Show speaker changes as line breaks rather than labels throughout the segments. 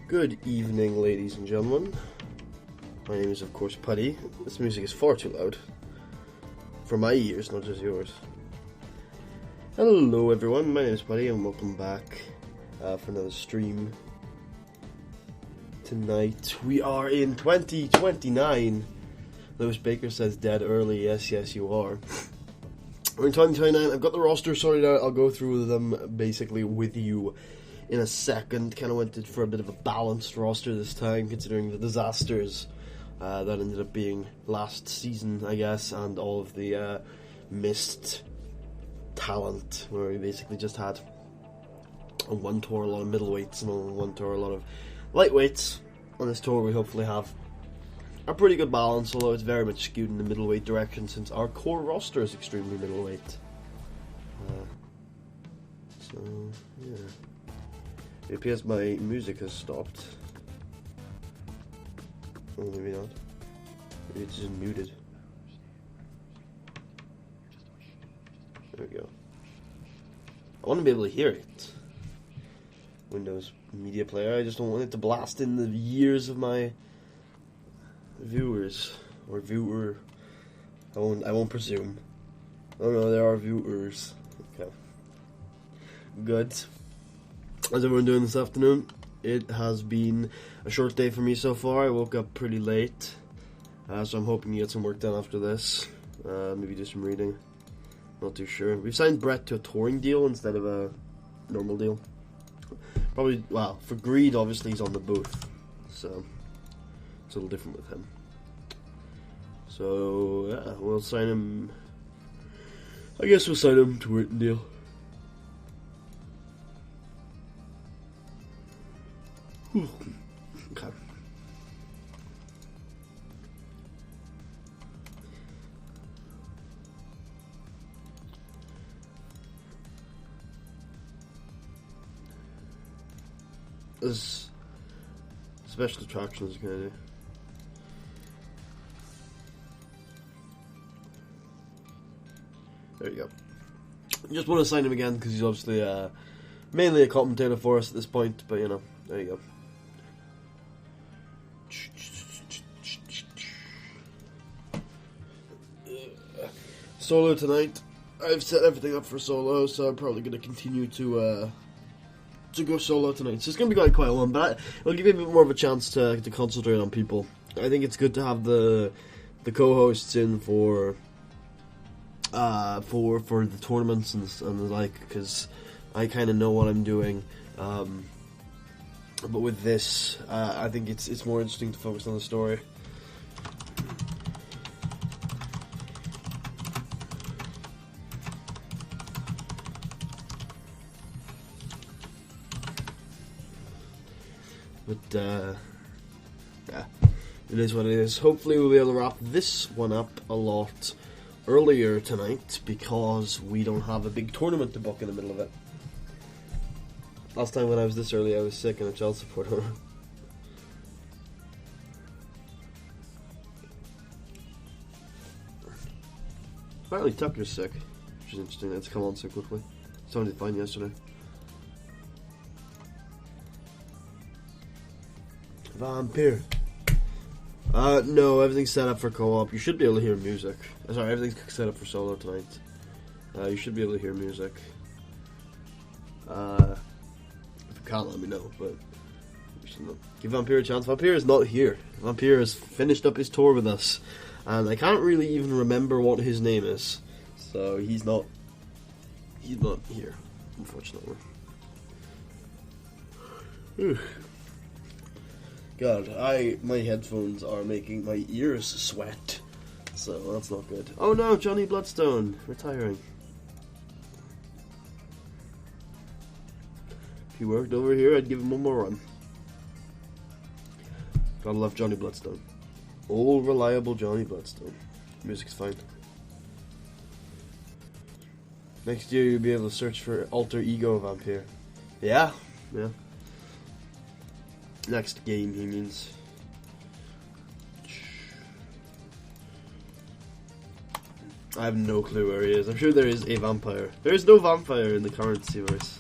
Good evening, ladies and gentlemen. My name is, of course, Putty. This music is far too loud. For my ears, not just yours. Hello, everyone. My name is Putty, and welcome back for another stream. Tonight, we are in 2029. Lewis Baker says dead early. Yes, yes, you are. We're in 2029. I've got the roster sorted out. I'll go through them basically with you in a second. Kind of went for a bit of a balanced roster this time, considering the disasters that ended up being last season, I guess, and all of the missed talent, where we basically just had on one tour a lot of middleweights and on one tour a lot of lightweights. On this tour we hopefully have a pretty good balance, although it's very much skewed in the middleweight direction since our core roster is extremely middleweight. So, yeah. It appears my music has stopped. Oh, maybe not. Maybe it's just muted. There we go. I want to be able to hear it. Windows Media Player. I just don't want it to blast in the ears of my viewers. Or viewer. I won't presume. Oh no, there are viewers. Okay. Good. How's everyone doing this afternoon? It has been a short day for me so far. I woke up pretty late, so I'm hoping to get some work done after this. Maybe do some reading. Not too sure. We've signed Brett to a touring deal instead of a normal deal. Probably, well, for Greed, obviously he's on the booth, so it's a little different with him. So, yeah, we'll sign him. I guess we'll sign him to a written deal. Okay. This special attractions kind of. There you go. Just want to sign him again because he's obviously mainly a commentator for us at this point, but you know, there you go. Solo tonight. I've set everything up for solo, so I'm probably going to continue to go solo tonight. So it's going to be quite a one, but it'll give me a bit more of a chance to concentrate on people. I think it's good to have the co-hosts in for the tournaments and the like, because I kind of know what I'm doing. But with this, I think it's more interesting to focus on the story. But, yeah, it is what it is. Hopefully we'll be able to wrap this one up a lot earlier tonight, because we don't have a big tournament to book in the middle of it. Last time when I was this early, I was sick and a child support order. Apparently Tucker's sick, which is interesting. That's come on so quickly. Sounded fine yesterday. Vampire. No, everything's set up for co-op. You should be able to hear music. Sorry, everything's set up for solo tonight. You should be able to hear music. If you can't, let me know, but you should know. Give Vampire a chance. Vampire is not here. Vampire has finished up his tour with us, and I can't really even remember what his name is. So he's not here, unfortunately. Whew. God, my headphones are making my ears sweat, so that's not good. Oh no, Johnny Bloodstone, retiring. If he worked over here, I'd give him one more run. Gotta love Johnny Bloodstone. Old, reliable Johnny Bloodstone. Music's fine. Next year you'll be able to search for Alter Ego Vampire. Yeah. Next game, he means. I have no clue where he is. I'm sure there is a vampire. There is no vampire in the current series.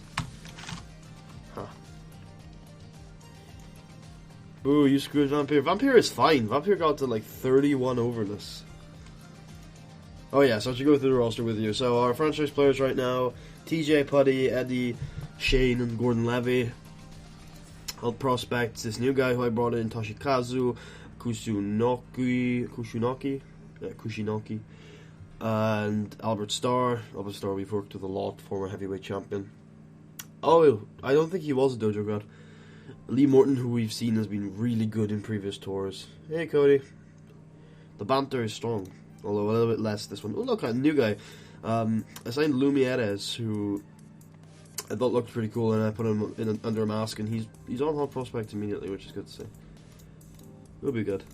Huh. Ooh, you screwed Vampire. Vampire is fine. Vampire got to like 31 overness. Oh yeah, so I should go through the roster with you. So our franchise players right now: TJ, Putty, Eddie, Shane, and Gordon Levy. Health prospects: this new guy who I brought in, Toshikazu Kushinoki, and Albert Starr. Albert Starr we've worked with a lot, former heavyweight champion. Oh, I don't think he was a dojo grad. Lee Morton, who we've seen has been really good in previous tours. Hey Cody. The banter is strong, although a little bit less this one. Oh look, a new guy. I signed Lumieres, who I thought looked pretty cool, and I put him in under a mask, and he's on Hot Prospect immediately, which is good to see. It'll be good.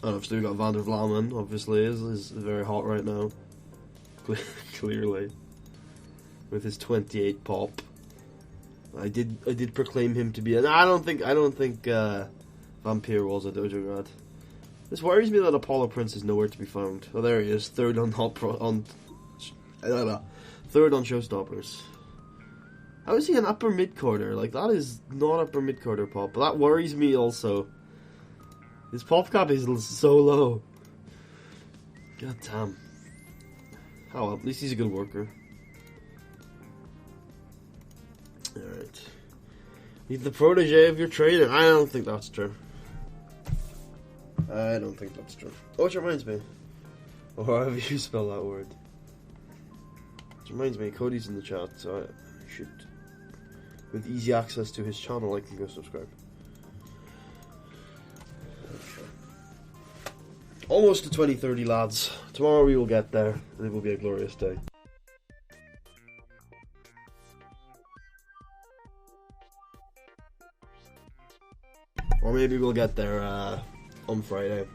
Obviously we got Vander Vlamen, obviously is very hot right now. Clearly. With his 28 pop. I did proclaim him to be I don't think Vampire was a dojo grad. This worries me that Apollo Prince is nowhere to be found. Oh, there he is, third on Showstoppers. How is he an upper mid-quarter? Like, that is not upper mid-quarter pop, but that worries me also. His pop cap is so low. God damn. Oh well, at least he's a good worker. Alright. He's the protege of your trainer. I don't think that's true. I don't think that's true. Oh, which reminds me. Or however you spell that word. Which reminds me, Cody's in the chat, so I should, with easy access to his channel, I can go subscribe. Okay. Almost to 2030, lads. Tomorrow we will get there, and it will be a glorious day. Or maybe we'll get there on Friday,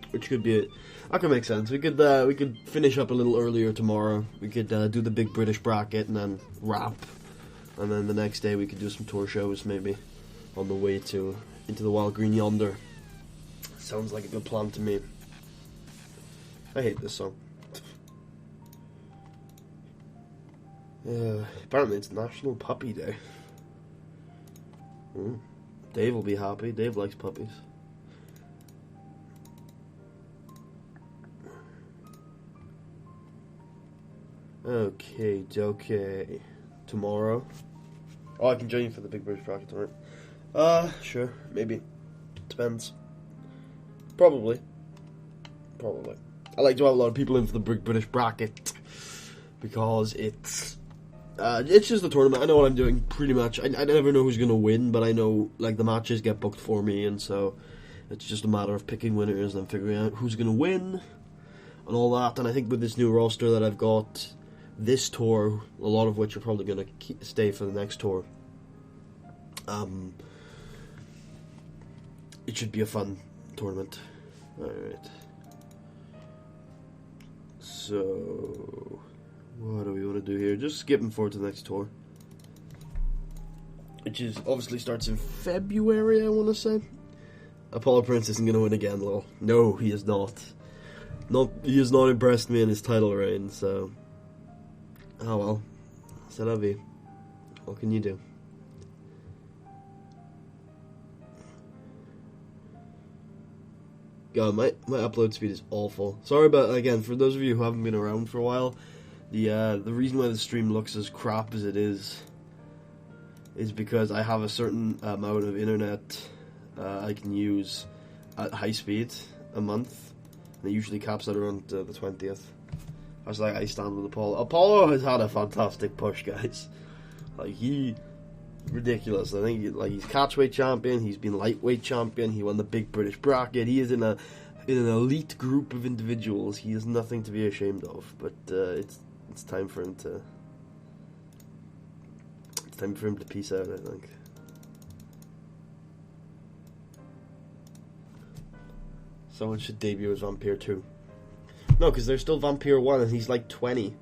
which could be it. That could make sense. We could finish up a little earlier tomorrow. We could do the big British bracket and then wrap, and then the next day we could do some tour shows maybe on the way into the Wild Green Yonder. Sounds like a good plan to me. I hate this song. Apparently it's National Puppy Day. Dave will be happy. Dave likes puppies. Okay. Tomorrow. Oh, I can join you for the Big British Bracket tonight. Sure. Maybe. Depends. Probably. I like to have a lot of people in for the Big British Bracket because it's just a tournament. I know what I'm doing pretty much. I never know who's going to win, but I know like the matches get booked for me, and so it's just a matter of picking winners and figuring out who's going to win and all that. And I think with this new roster that I've got this tour, a lot of which are probably going to stay for the next tour, it should be a fun tournament. Alright. So What do we want to do here? Just skipping forward to the next tour. Which is obviously starts in February, I want to say. Apollo Prince isn't going to win again, lol. No, he is not. He has not impressed me in his title reign, so... Oh well. C'est la vie. What can you do? God, my upload speed is awful. Sorry about, again, for those of you who haven't been around for a while, the reason why the stream looks as crap as it is because I have a certain amount of internet I can use at high speed a month, and it usually caps at around the 20th. That's like I stand with Apollo. Apollo has had a fantastic push, guys. Like, ridiculous. I think he's catchweight champion, he's been lightweight champion, he won the big British bracket, he is in an elite group of individuals. He is nothing to be ashamed of, but it's time for him to peace out, I think. Someone should debut as Vampire 2. No, because there's still Vampire 1 and he's like 20.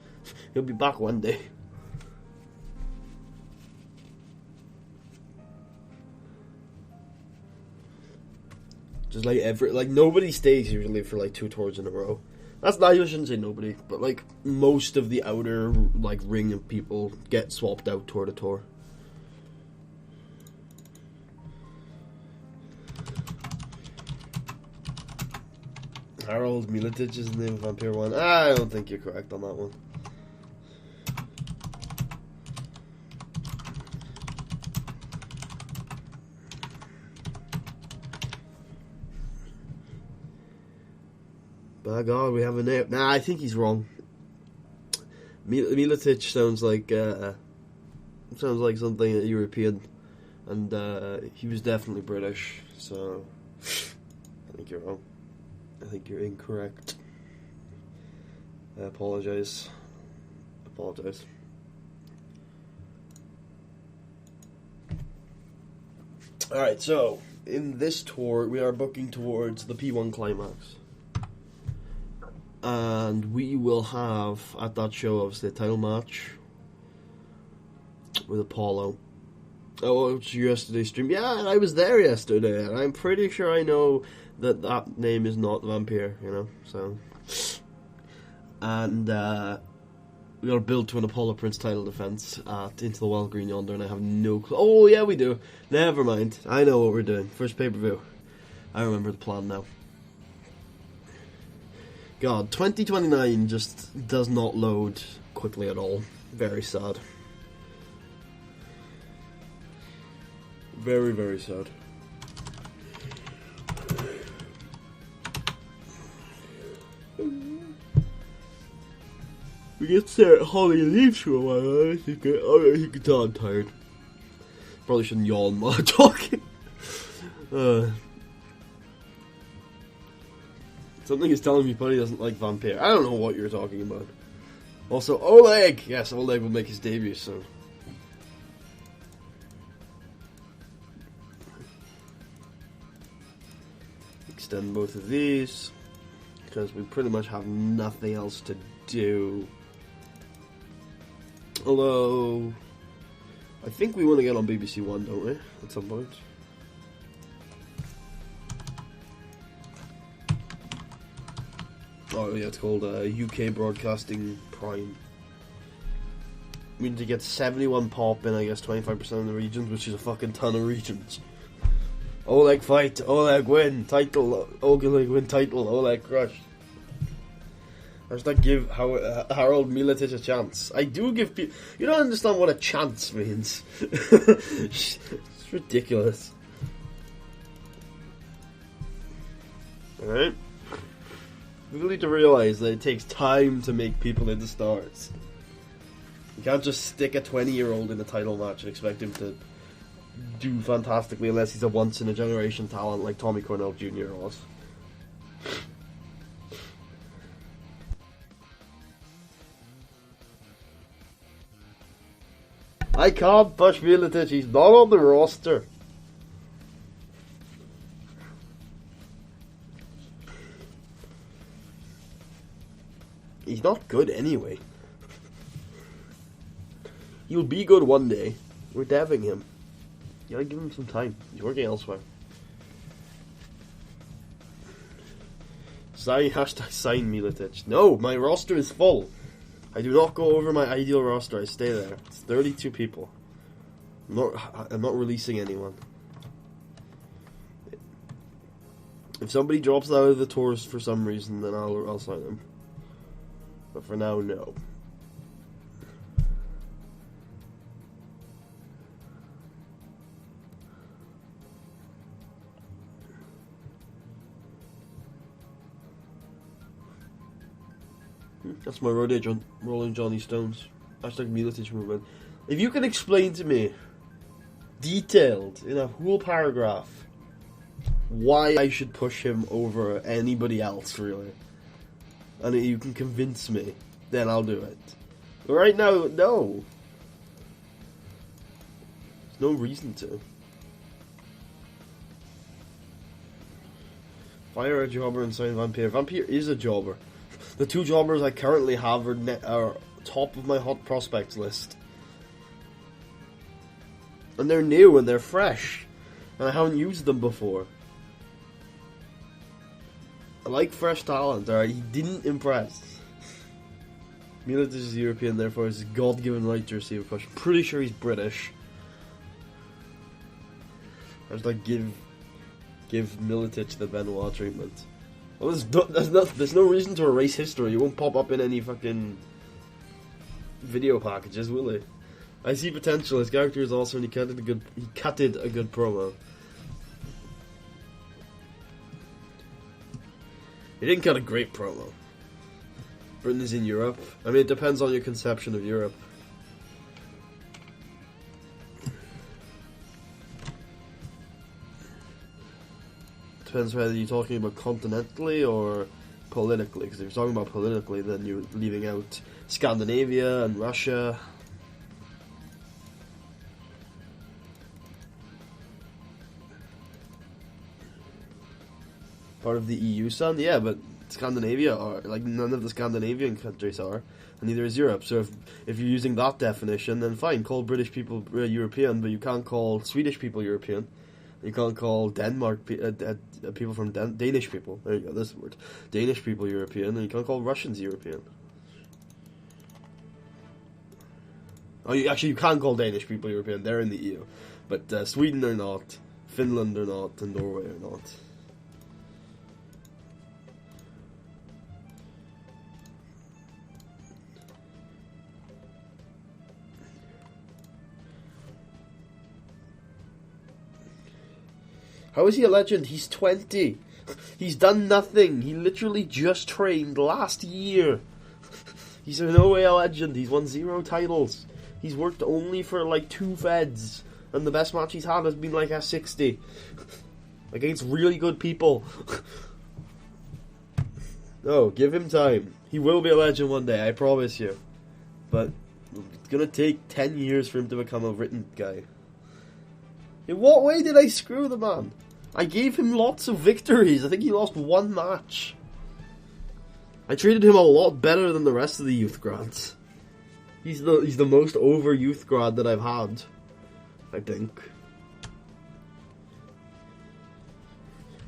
He'll be back one day. Just like nobody stays usually for like 2 tours in a row. That's not, I shouldn't say nobody, but like most of the outer like ring of people get swapped out tour to tour. Harold Miletic is the name of Vampire 1. I don't think you're correct on that one. By God, we have a name. Nah, I think he's wrong. Miletic sounds like something European, and he was definitely British. So I think you're wrong. I think you're incorrect. I apologize. Alright, so in this tour we are booking towards the P1 climax. And we will have at that show obviously a title match with Apollo. Oh, it's yesterday's stream. Yeah, I was there yesterday, and I'm pretty sure I know that name is not Vampire, you know, so. And we got to build to an Apollo Prince title defense at Into the Wild Green Yonder, and I have no clue. Oh, yeah, we do. Never mind. I know what we're doing. First pay-per-view. I remember the plan now. God, 2029 just does not load quickly at all. Very sad. Very, very sad. We get to stare at Holly leaves for a while. I think I'm tired. Probably shouldn't yawn while I'm talking. Something is telling me Buddy doesn't like Vampire. I don't know what you're talking about. Also, Oleg! Yes, Oleg will make his debut soon. Extend both of these, because we pretty much have nothing else to do. Although, I think we want to get on BBC One, don't we? At some point. Oh yeah, it's called UK Broadcasting Prime. We need to get 71 pop in, I guess, 25% of the regions, which is a fucking ton of regions. Oleg fight, Oleg win, title, Oleg win title, Oleg crush. I just like give Harold Miletic a chance. I do give people... You don't understand what a chance means. It's ridiculous. Alright? People need to realise that it takes time to make people into stars. You can't just stick a 20-year-old in a title match and expect him to do fantastically unless he's a once-in-a-generation talent like Tommy Cornell Jr. was. I can't push Miletic, he's not on the roster. He's not good anyway. He'll be good one day. We're deving him. You gotta give him some time. He's working elsewhere. Hashtag sign Miletic. No, my roster is full. I do not go over my ideal roster. I stay there. It's 32 people. I'm not releasing anyone. If somebody drops out of the tours for some reason, then I'll sign them. But for now, no. That's my Rolling Johnny Stones. Hashtag Miletic movement. If you can explain to me, detailed, in a whole paragraph, why I should push him over anybody else, really, and you can convince me, then I'll do it. But right now, no. There's no reason to. Fire a jobber and sign Vampire. Vampire is a jobber. The two jobbers I currently have are top of my hot prospects list. And they're new and they're fresh. And I haven't used them before. I like fresh talent, alright? He didn't impress. Miletic is European, therefore it's his God-given right to receive a push. I'm pretty sure he's British. I was like, give Miletic the Benoit treatment. Well, there's no reason to erase history. It won't pop up in any fucking video packages, will it? I see potential. His character is awesome, and he cutted a good promo. He didn't cut a great promo. Britain is in Europe. I mean, it depends on your conception of Europe. Depends whether you're talking about continentally or politically, because if you're talking about politically, then you're leaving out Scandinavia and Russia. Part of the EU, son? Yeah, but Scandinavia are, like, none of the Scandinavian countries are, and neither is Europe. So if you're using that definition, then fine, call British people European, but you can't call Swedish people European. You can't call Denmark people from Danish people. There you go, this word. Danish people European, and you can't call Russians European. Oh, you can call Danish people European. They're in the EU, but Sweden are not, Finland are not, and Norway are not. How is he a legend? He's 20. He's done nothing. He literally just trained last year. He's in no way a legend. He's won 0 titles. He's worked only for like 2 feds. And the best match he's had has been like a 60. Against really good people. No, give him time. He will be a legend one day, I promise you. But it's gonna take 10 years for him to become a written guy. In what way did I screw the man? I gave him lots of victories. I think he lost 1 match. I treated him a lot better than the rest of the youth grads. He's the most over youth grad that I've had, I think.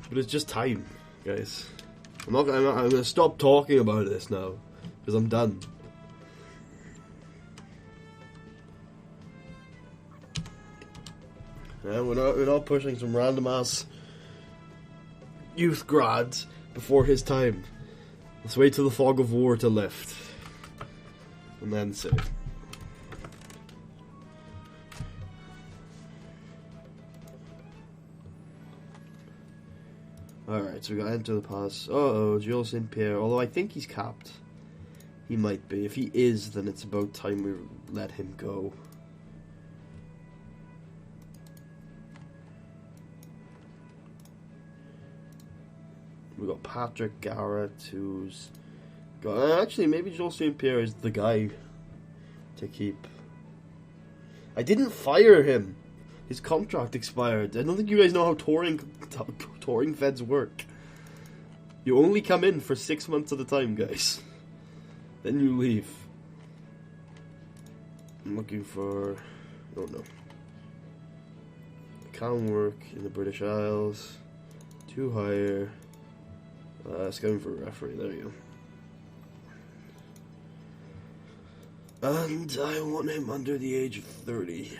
But it's just time, guys. I'm gonna stop talking about this now because I'm done. Yeah, we're not pushing some random ass youth grads before his time. Let's wait till the fog of war to lift, and then see. Alright, so we got Enter the Pass. Jules St. Pierre. Although I think he's capped. He might be. If he is, then it's about time we let him go. We got Patrick Garrett, who's got... actually, maybe Jules St. Pierre is the guy to keep. I didn't fire him. His contract expired. I don't think you guys know how touring feds work. You only come in for 6 months at a time, guys. Then you leave. I'm looking for... oh no. Can work in the British Isles. 2 higher. Scouting for a referee, there you go. And I want him under the age of 30.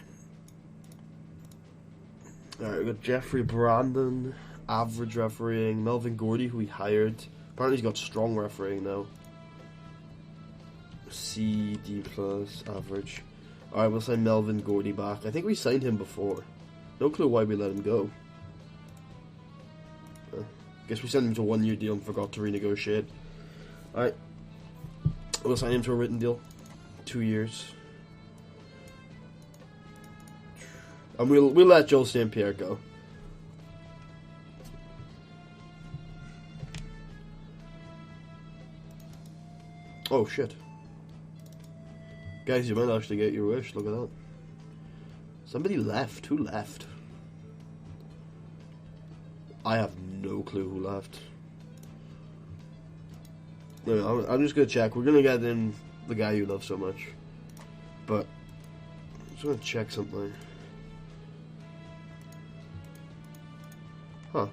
Alright, we got Jeffrey Brandon, average refereeing. Melvin Gordy, who we hired. Apparently he's got strong refereeing now. C, D+, average. Alright, we'll sign Melvin Gordy back. I think we signed him before. No clue why we let him go. Guess we sent him to a 1-year deal and forgot to renegotiate. Alright. We'll sign him to a written deal. 2 years. And we'll let Joel St. Pierre go. Oh shit. Guys, you might actually get your wish, look at that. Somebody left. Who left? I have no clue who left. No, I'm just gonna check. We're gonna get in the guy you love so much. But I'm just gonna check something. Huh.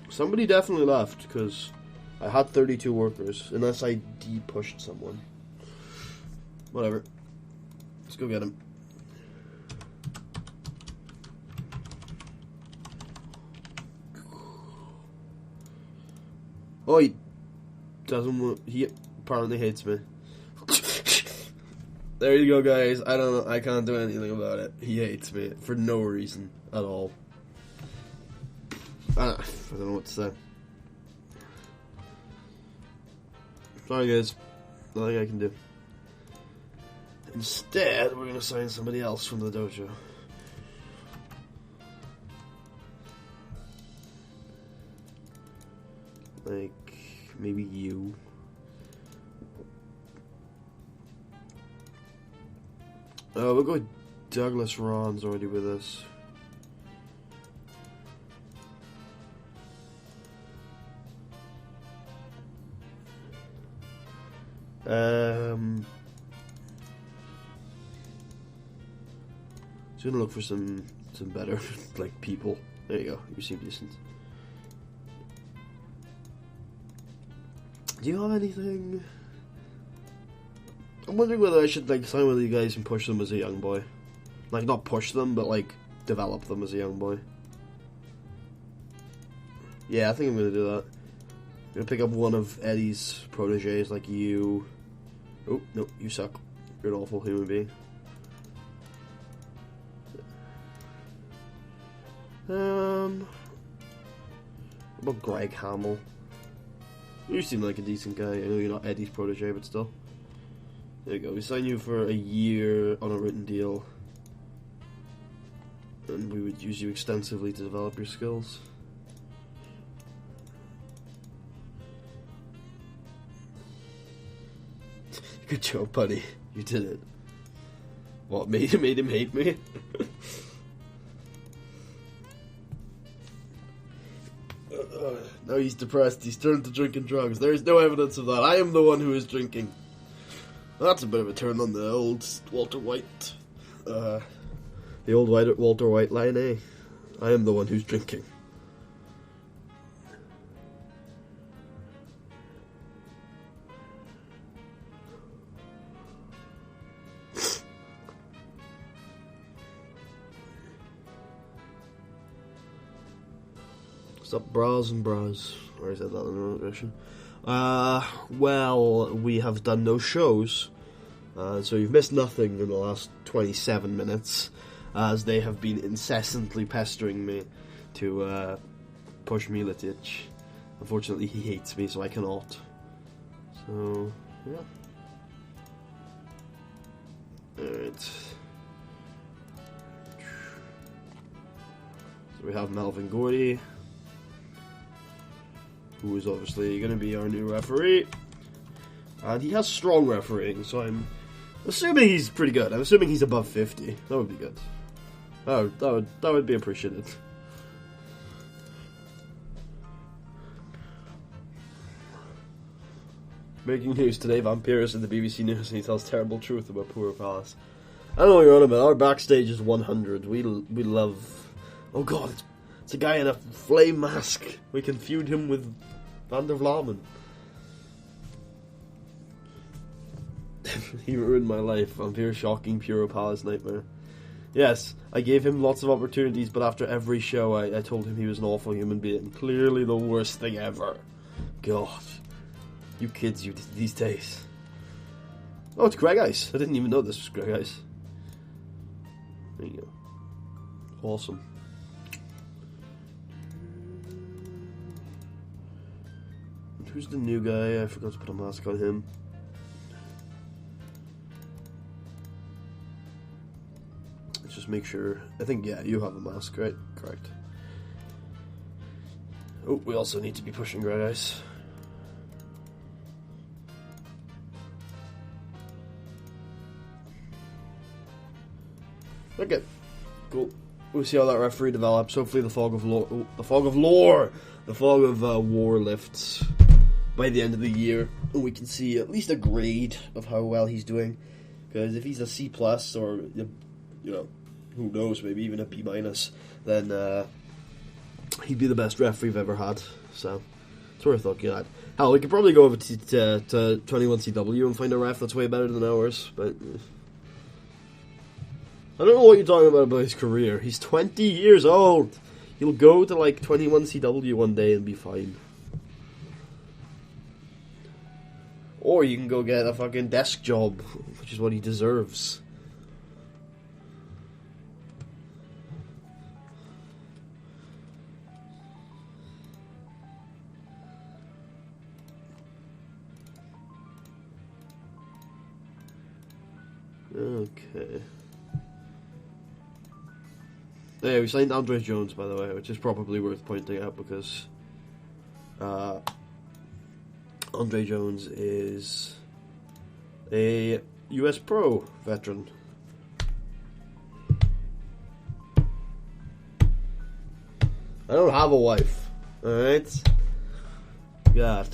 Somebody definitely left, because I had 32 workers, unless I de-pushed someone. Whatever. Let's go get him. Oh, he doesn't want... he apparently hates me. There you go, guys. I don't know. I can't do anything about it. He hates me for no reason at all. I don't know what to say. Sorry, guys. Nothing I can do. Instead, we're going to sign somebody else from the dojo. Like, maybe you. We'll go with Douglas Ron's already with us. Just gonna look for some better like people. There you go. You seem decent. Do you have anything? I'm wondering whether I should like sign with you guys and push them as a young boy. Like not push them, but like develop them as a young boy. Yeah, I think I'm gonna do that. I'm gonna pick up one of Eddie's proteges, like you. Oh no, you suck. You're an awful human being. What about Greg Hamill? You seem like a decent guy. I know you're not Eddie's protege, but still. There you go. We sign you for a year on a written deal. And we would use you extensively to develop your skills. Good job, buddy. You did it. What, made him hate me? Now he's depressed. He's turned to drinking drugs. There is no evidence of that. I am the one who is drinking. That's a bit of a turn on the old Walter White. The old Walter White line, eh? I am the one who's drinking. Stop bras and bras. Or I said that in the wrong direction. Well, we have done no shows. So you've missed nothing in the last 27 minutes. As they have been incessantly pestering me to push Miletic. Unfortunately, he hates me, so I cannot. So, yeah. Alright. So we have Melvin Gordy, who is obviously going to be our new referee. And he has strong refereeing, so I'm assuming he's pretty good. I'm assuming he's above 50. That would be good. That would be appreciated. Breaking news today, Vampirus in the BBC News and he tells terrible truth about Puro Palace. I don't know what you're on about. Our backstage is 100. We love... Oh god, it's a guy in a flame mask. We can feud him with Van der Vlamen. He ruined my life. Vampire shocking Puro Palace nightmare. Yes, I gave him lots of opportunities, but after every show I told him he was an awful human being. Clearly the worst thing ever. God. You kids, these days. Oh, it's Greg Ice. I didn't even know this was Greg Ice. There you go. Awesome. And who's the new guy? I forgot to put a mask on him. Let's just make sure. I think, yeah, you have a mask, right? Correct. Oh, we also need to be pushing Greg Ice. Okay, cool. We'll see how that referee develops. Hopefully the fog of war lifts by the end of the year, and we can see at least a grade of how well he's doing. Because if he's a C+, or, you know, who knows, maybe even a B-, then he'd be the best referee we've ever had. So, it's worth looking at. Hell, we could probably go over to 21CW and find a ref that's way better than ours, but... I don't know what you're talking about his career. He's 20 years old. He'll go to like 21CW one day and be fine. Or you can go get a fucking desk job, which is what he deserves. Okay. Yeah, we signed Andre Jones, by the way, which is probably worth pointing out because Andre Jones is a US Pro veteran. I don't have a wife, alright? God.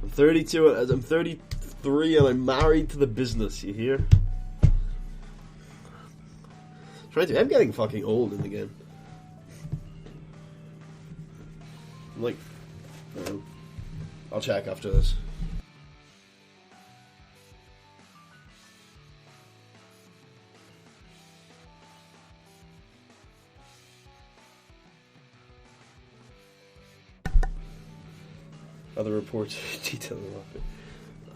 I'm 32, I'm 33 and I'm married to the business, you hear? I'm getting fucking old in the game. Like, I'll check after this. Other reports detailing it.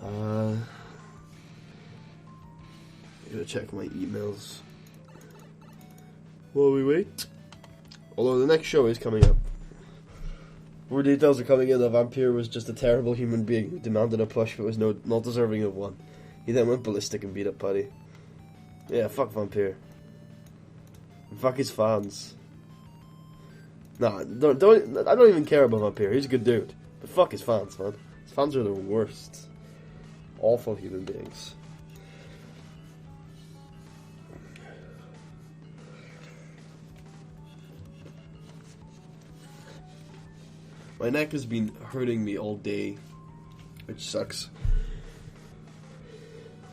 I'm gonna check my emails while we wait. Although the next show is coming up. More details are coming in that Vampire was just a terrible human being who demanded a plush but was not deserving of one. He then went ballistic and beat up Putty. Yeah, fuck Vampire. And fuck his fans. Nah, don't. I don't even care about Vampire. He's a good dude. But fuck his fans, man. His fans are the worst. Awful human beings. My neck has been hurting me all day, which sucks.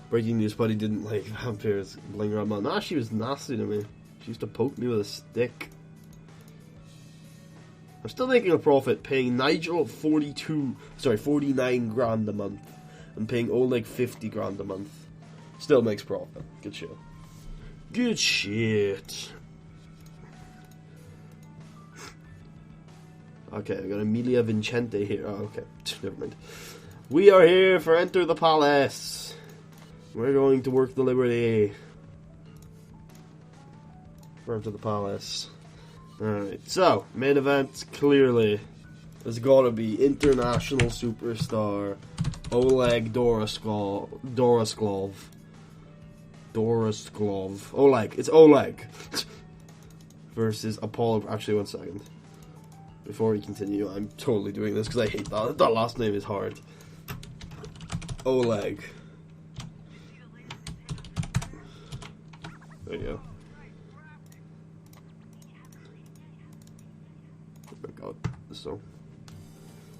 Breaking news, Buddy didn't like Vampire's bling around. Nah, she was nasty to me. She used to poke me with a stick. I'm still making a profit paying Nigel 49 grand a month and paying Oleg 50 grand a month. Still makes profit. Good shit. Good shit. Okay, I got Emilia Vincente here. Oh, okay. Never mind. We are here for Enter the Palace. We're going to work the Liberty. For Enter the Palace. Alright, so, main event, clearly, has got to be international superstar Oleg Dorosklov. Oleg. It's Oleg. Versus Apollo. Actually, one second. Before we continue, I'm totally doing this because I hate that. That last name is hard. Oleg. There you go. Oh my god. So,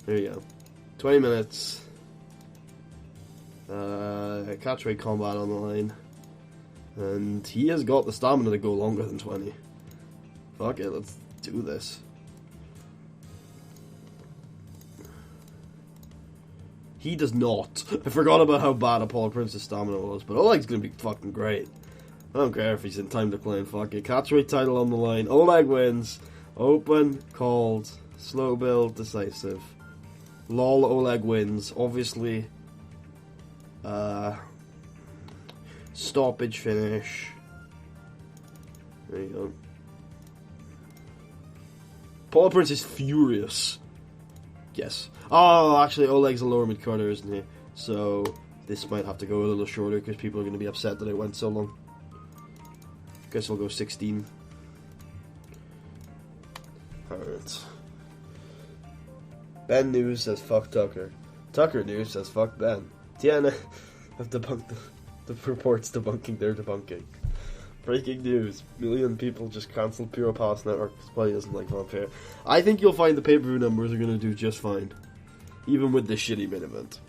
there you go. 20 minutes. Catchweight combat on the line. And he has got the stamina to go longer than 20. Fuck it, let's do this. He does not. I forgot about how bad Apollo Prince's stamina was, but Oleg's gonna be fucking great. I don't care if he's in time decline, fuck it. Catchweight title on the line. Oleg wins. Open, called, slow build, decisive. Lol, Oleg wins. Obviously, stoppage finish. There you go. Apollo Prince is furious. Yes. Oh, actually, Oleg's a lower mid-carder, isn't he? So, this might have to go a little shorter because people are going to be upset that it went so long. Guess we'll go 16. Alright. Ben News says fuck Tucker. Tucker News says fuck Ben. Tiana have debunked the reports debunking their debunking. Breaking news. Million people just cancelled Puro Pass Network because Buddy doesn't like Vampire. I think you'll find the pay-per-view numbers are going to do just fine. Even with this shitty main event.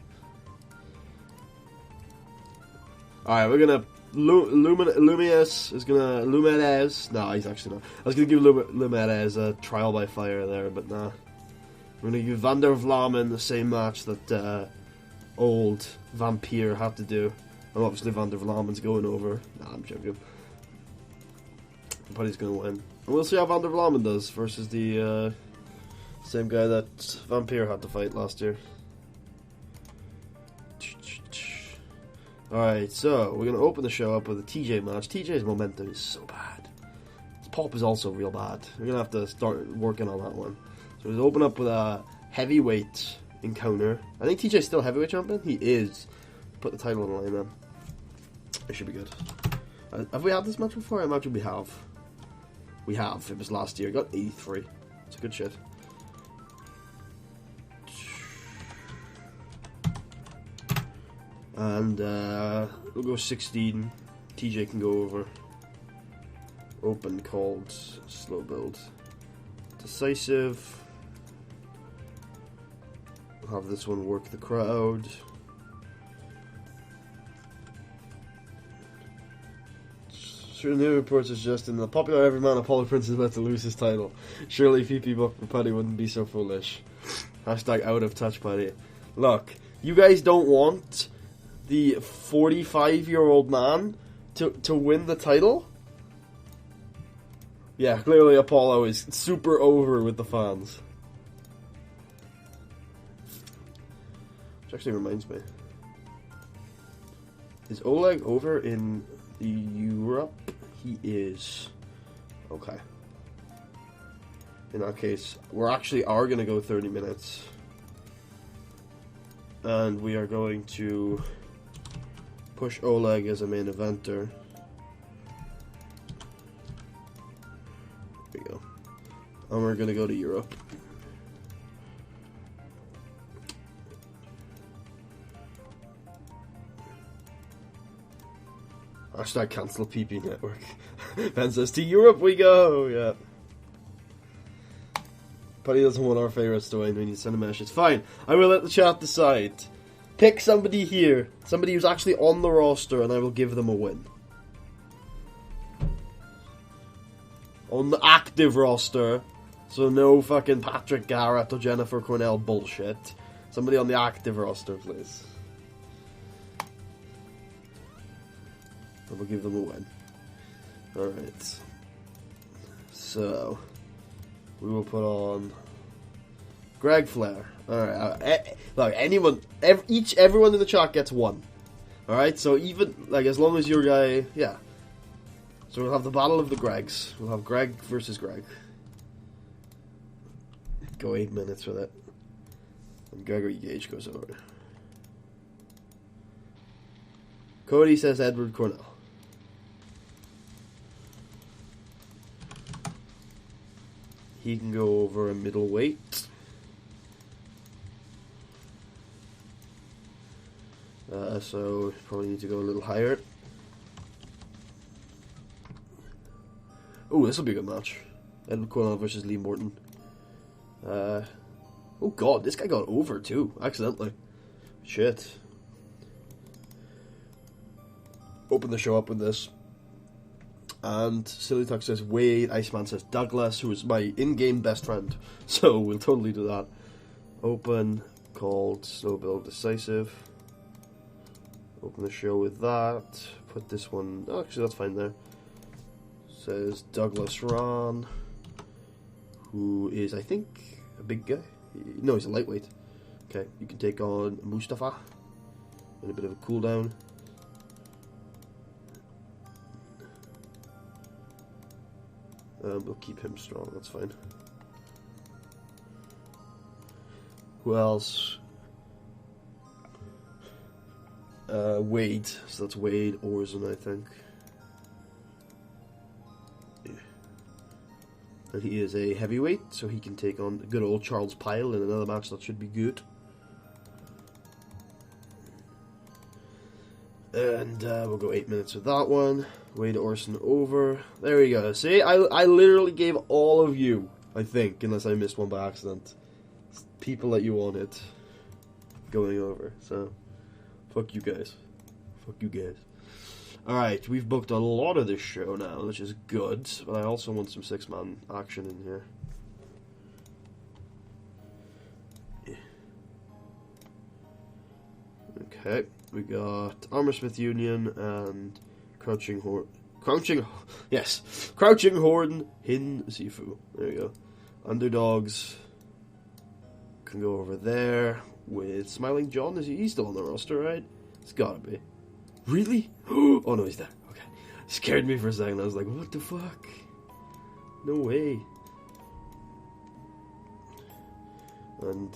Alright, we're going to... Lumiez is going to... Lumiez... No, he's actually not. I was going to give Lumiez a trial by fire there, but nah. We're going to give Van der Vlamen the same match that old Vampire had to do. And obviously Van der Vlamen's going over. Nah, I'm joking. But he's going to win. And we'll see how Van der Vlamen does versus the same guy that Vampire had to fight last year. Alright, so we're going to open the show up with a TJ match. TJ's momentum is so bad. His pop is also real bad. We're going to have to start working on that one. So we'll open up with a heavyweight encounter. I think TJ's still heavyweight champion. He is. Put the title on the line then. It should be good. Have we had this match before? I imagine we have. We have. It was last year. Got 83. It's a good shit. And we'll go 16. TJ can go over. Open, called, slow build. Decisive. We'll have this one work the crowd. Sure, new reports are suggesting the popular everyman Apollo Prince is about to lose his title. Surely PP Buck Paddy wouldn't be so foolish. Hashtag out of touch Paddy. Look, you guys don't want the 45-year-old man to win the title? Yeah, clearly Apollo is super over with the fans. Which actually reminds me. Is Oleg over in Europe? He is. Okay. In that case, we are going to go 30 minutes. And we are going to push Oleg as a main eventer. There we go. And we're going to go to Europe. Hashtag cancel PP Network. Ben says, to Europe we go! Yeah. But he doesn't want our favourites to win. We need to send a message. Fine. I will let the chat decide. Pick somebody here. Somebody who's actually on the roster, and I will give them a win. On the active roster. So no fucking Patrick Garrett or Jennifer Cornell bullshit. Somebody on the active roster, please. I will give them a win. Alright. So, we will put on Greg Flair. Alright. Look, everyone in the chat gets one. Alright, so even, like, as long as your guy, yeah. So we'll have the battle of the Gregs. We'll have Greg versus Greg. Go 8 minutes with it. And Gregory Gage goes over. Cody says Edward Cornell. He can go over a middleweight. So probably need to go a little higher. Oh, this will be a good match. Edward Cornell versus Lee Morton. Oh god, this guy got over too, accidentally. Shit. open the show up with this. And Silly Tuck says Wade, Iceman says Douglas, who is my in-game best friend. So we'll totally do that. Open, called Slow Build Decisive. Open the show with that. Put this one, oh, actually that's fine there. Says Douglas Ron, who is, I think, a big guy. No, he's a lightweight. Okay, you can take on Mustafa. And a bit of a cooldown. We'll keep him strong, that's fine. Who else? Wade. So that's Wade Orson, I think. Yeah. And he is a heavyweight, so he can take on good old Charles Pyle in another match that should be good. And we'll go 8 minutes with that one. Wade Orson over. There we go. See, I literally gave all of you, I think, unless I missed one by accident, people that you wanted going over. So, fuck you guys. Fuck you guys. Alright, we've booked a lot of this show now, which is good, but I also want some 6-man action in here. Okay, we got Armorsmith Union and Crouching Horn, Hin Sifu. There you go. Underdogs can go over there with Smiling John. He's still on the roster, right? It's gotta be. Really? Oh no, he's there. Okay. Scared me for a second. I was like, what the fuck? No way. And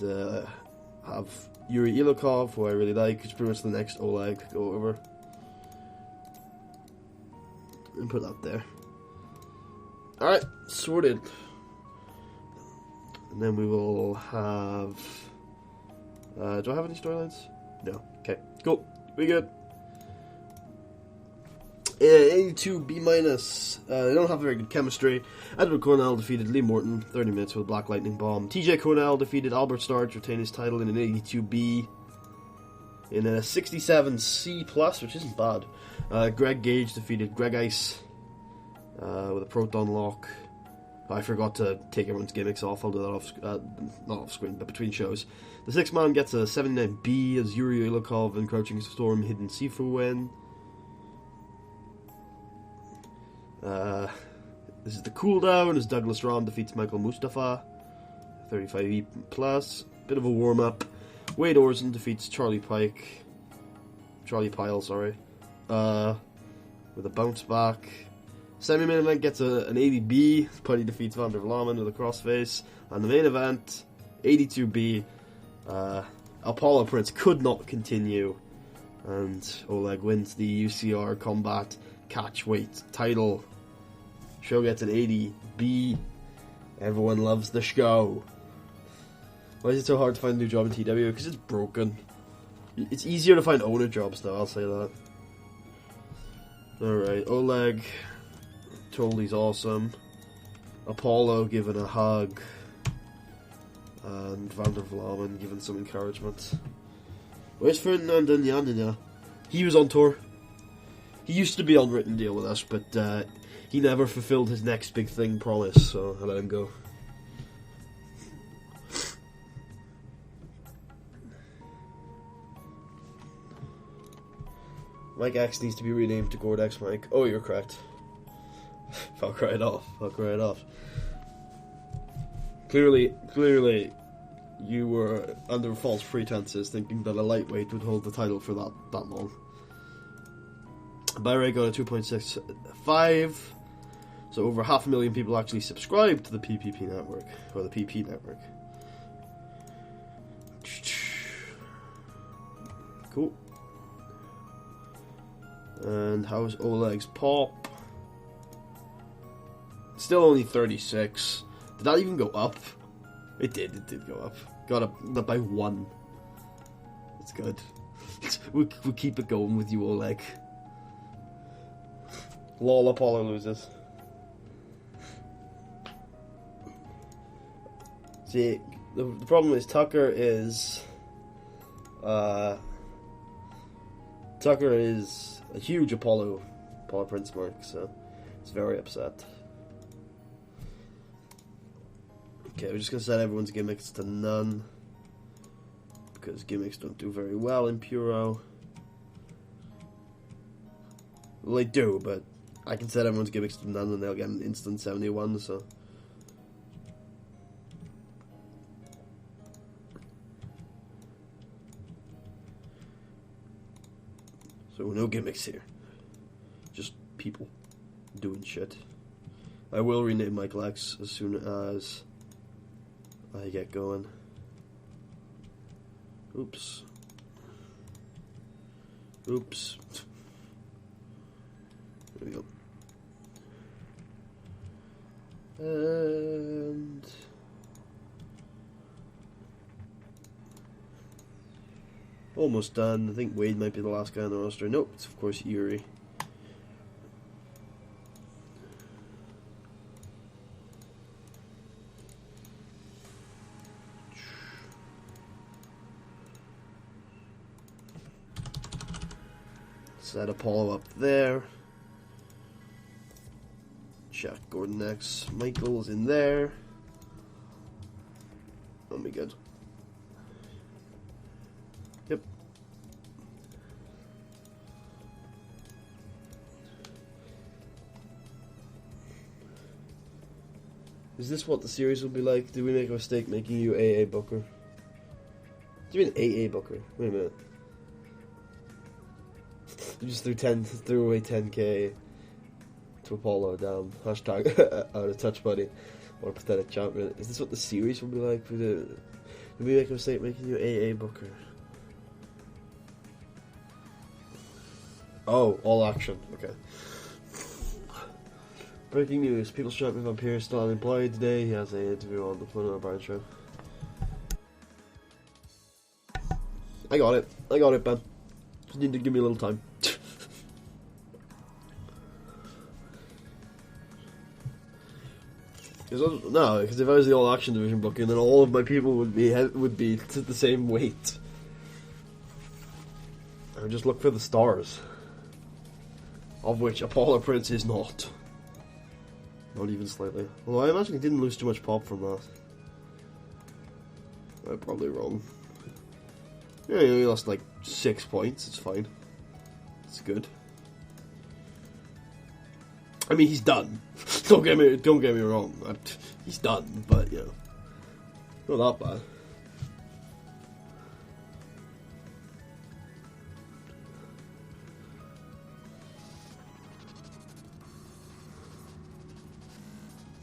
have Yuri Ilokov, who I really like. It's pretty much the next Oleg. Go over. And put that there. Alright, sorted. And then we will have... do I have any storylines? No. Okay, cool. We good. 82 B-. They don't have very good chemistry. Edward Cornell defeated Lee Morton, 30 minutes with a Black Lightning Bomb. TJ Cornell defeated Albert Starr to retain his title in an 82B. In a 67C+, which isn't bad. Greg Gage defeated Greg Ice with a Proton Lock. I forgot to take everyone's gimmicks off. I'll do that off, not off screen, but between shows. The 6-man gets a 79B as Yuri Ilokov and Crouching Storm Hidden Sifu win. This is the cooldown as Douglas Ram defeats Michael Mustafa. 35E+. Bit of a warm-up. Wade Orson defeats Charlie Pyle, sorry. With a bounce back. Semi-main event gets an 80B. Putty defeats Van der Vlamen with a crossface. And the main event, 82B. Apollo Prince could not continue. And Oleg wins the UCR Combat Catchweight title. Show gets an 80B. Everyone loves the show. Why is it so hard to find a new job in TW? Because it's broken. It's easier to find owner jobs though, I'll say that. Alright, Oleg. Totally awesome. Apollo giving a hug. And Van der Vlamen giving some encouragement. Where's Ferdinand Yanina? He was on tour. He used to be on written deal with us, but he never fulfilled his next big thing promise, so I let him go. Mike X needs to be renamed to Gordex Mike. Oh, you're correct. Fuck right off. Fuck right off. Clearly, you were under false pretenses thinking that a lightweight would hold the title for that long. Buy rate got a 2.65, so over 500,000 people actually subscribed to the PPP network, or the PP network. Cool. And how's Oleg's pop? Still only 36. Did that even go up? It did go up. Got up by 1. That's good. We'll keep it going with you, Oleg. Lol, Apollo loses. See, the problem is Tucker is a huge Apollo Prince mark, so he's very upset. Okay, we're just gonna set everyone's gimmicks to none, because gimmicks don't do very well in Puro. Well, they do, but I can set everyone's gimmicks to none and they'll get an instant 71, so... So no gimmicks here. Just people doing shit. I will rename my X as soon as I get going. Oops. Oops. There we go. And... almost done. I think Wade might be the last guy on the roster. Nope, it's of course Yuri. Set Apollo up there. Jack Gordon next. Michael's in there. That'll be good. Yep. Is this what the series will be like? Did we make a mistake making you AA Booker? What do you mean AA Booker? Wait a minute. You just threw away 10k to Apollo, down. Hashtag out of touch, buddy. Or pathetic champion. Is this what the series will be like? Did we make a mistake making you AA Booker? Oh, all action. Okay. Breaking news. People's champion Vampire is still unemployed today. He has an interview on the Puro Barn show. I got it, man. Just need to give me a little time. No, because if I was the all action division booking, then all of my people would be to the same weight. I would just look for the stars, of which Apollo Prince is not. Not even slightly. Although I imagine he didn't lose too much pop from that. I'm probably wrong. Yeah, he lost like 6 points. It's fine. It's good. I mean, he's done. Don't get me wrong. He's done, but you know, not that bad.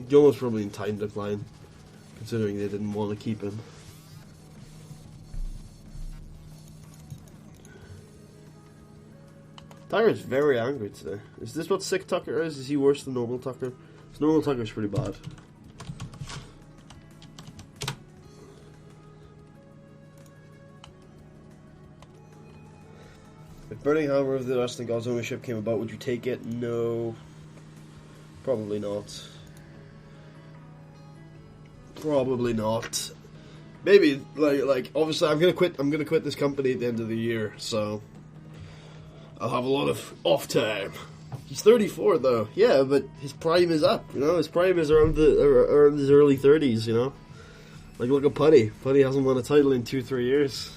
Jomo's probably in time decline, considering they didn't want to keep him. Tucker's very angry today. Is this what sick Tucker is? Is he worse than normal Tucker? Because normal Tucker's pretty bad. If Burning Hammer of the Wrestling Gods ownership came about, would you take it? No. Probably not. Probably not. Maybe, like obviously I'm gonna quit this company at the end of the year, so I'll have a lot of off time. He's 34 though. Yeah, but his prime is up, you know? His prime is around his early 30s, you know? Like, look at Putty. Putty hasn't won a title in 2-3 years.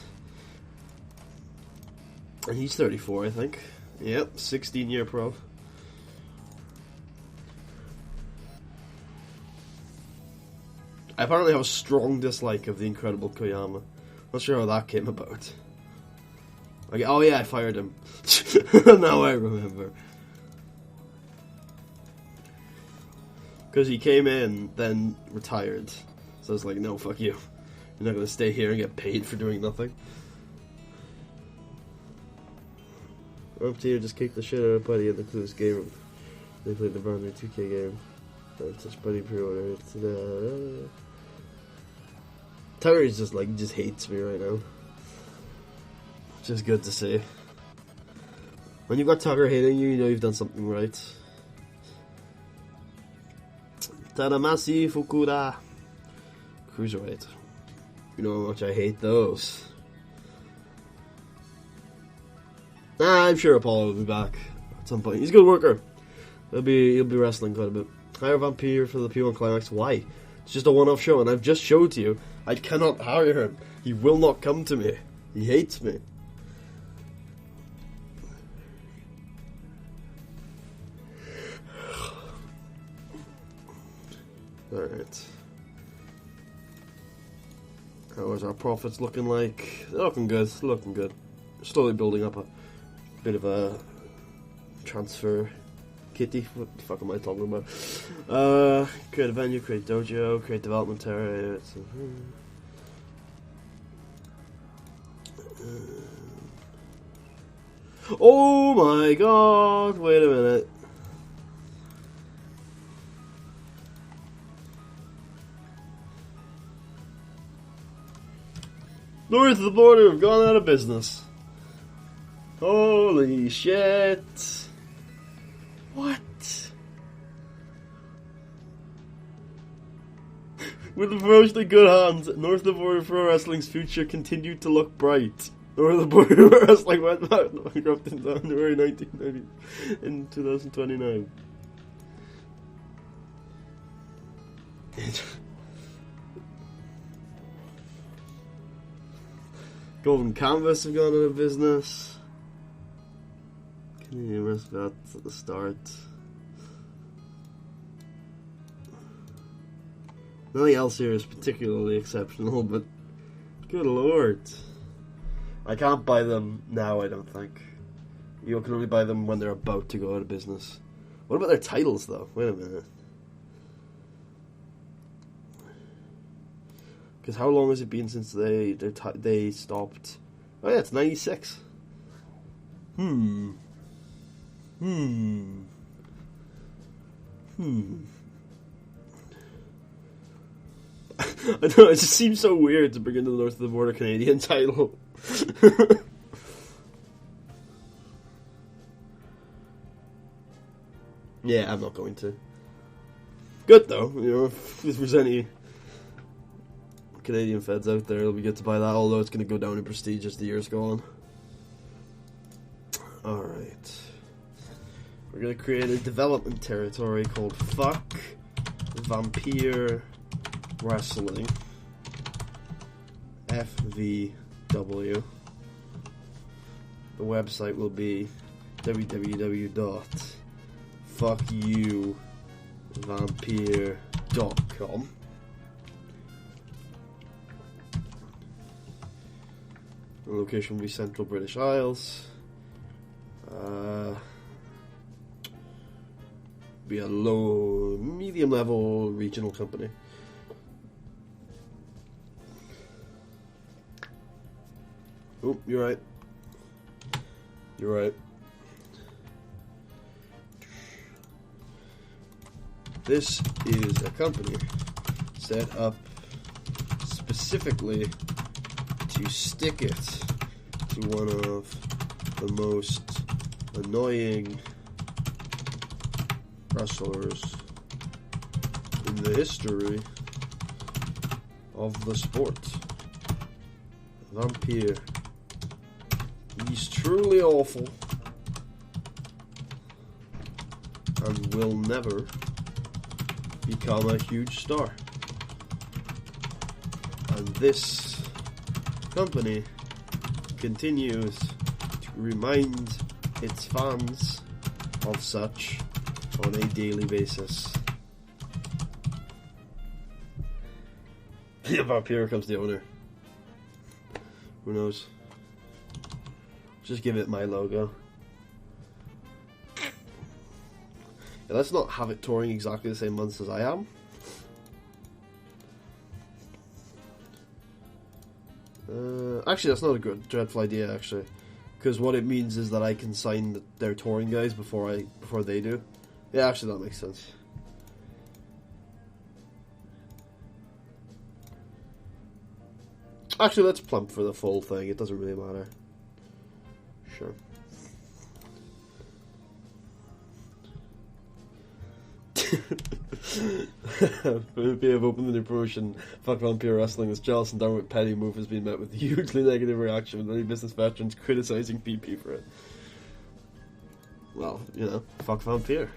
And he's 34, I think. Yep, 16-year pro. I apparently have a strong dislike of the Incredible Koyama. Not sure how that came about. Like, oh yeah, I fired him. Now I remember. Because he came in, then retired. So I was like, no, fuck you. You're not going to stay here and get paid for doing nothing. Up to you, just kick the shit out of Buddy in the Clues game. They played the brand new 2K game. Such Buddy pre-order. Tyler is just hates me right now. Which is good to see. When you've got Tucker hating you, you know you've done something right. Tadamasi Fukura. Cruiserweight. You know how much I hate those. I'm sure Apollo will be back at some point. He's a good worker. He'll be wrestling quite a bit. Hire Vampire for the P1 Climax. Why? It's just a one-off show, and I've just showed to you I cannot hire him. He will not come to me. He hates me. Alright. How is our profits looking like? They're looking good. Looking good. Slowly building up a bit of a transfer kitty. What the fuck am I talking about? Create a venue, create dojo, create development area. Oh my god! Wait a minute. North of the border have gone out of business. Holy shit. What? With the promotion in good hands, North of the border pro wrestling's future continued to look bright. North of the border pro wrestling went bankrupt in January 1990 in 2029. Golden Canvas have gone out of business. Canadian Mascots at the start. Nothing else here is particularly exceptional, but good lord. I can't buy them now, I don't think. You can only buy them when they're about to go out of business. What about their titles, though? Wait a minute. Because how long has it been since they stopped? Oh yeah, it's 96. I know, it just seems so weird to bring in the North of the Border Canadian title. Yeah, I'm not going to. Good though, you know, if there's any Canadian feds out there, it'll be good to buy that, although it's going to go down in prestige as the years go on. Alright. We're going to create a development territory called Fuck Vampire Wrestling. FVW. The website will be www.fuckyouvampire.com. The location will be Central British Isles. Be a low, medium level regional company. Oh, you're right. You're right. This is a company set up specifically to stick it to one of the most annoying wrestlers in the history of the sport. Vampire. He's truly awful and will never become a huge star. And this company continues to remind its fans of such on a daily basis. About here comes the owner. Who knows? Just give it my logo. Yeah, let's not have it touring exactly the same months as I am. Actually, that's not a good, dreadful idea, actually. Because what it means is that I can sign their touring guys before they do. Yeah, actually, that makes sense. Actually, let's plump for the full thing. It doesn't really matter. Sure. We have opened the new promotion. Fuck Vampire Wrestling. This jealous and downright petty move has been met with a hugely negative reaction, with many business veterans criticizing PP for it. well, you know, fuck vampire.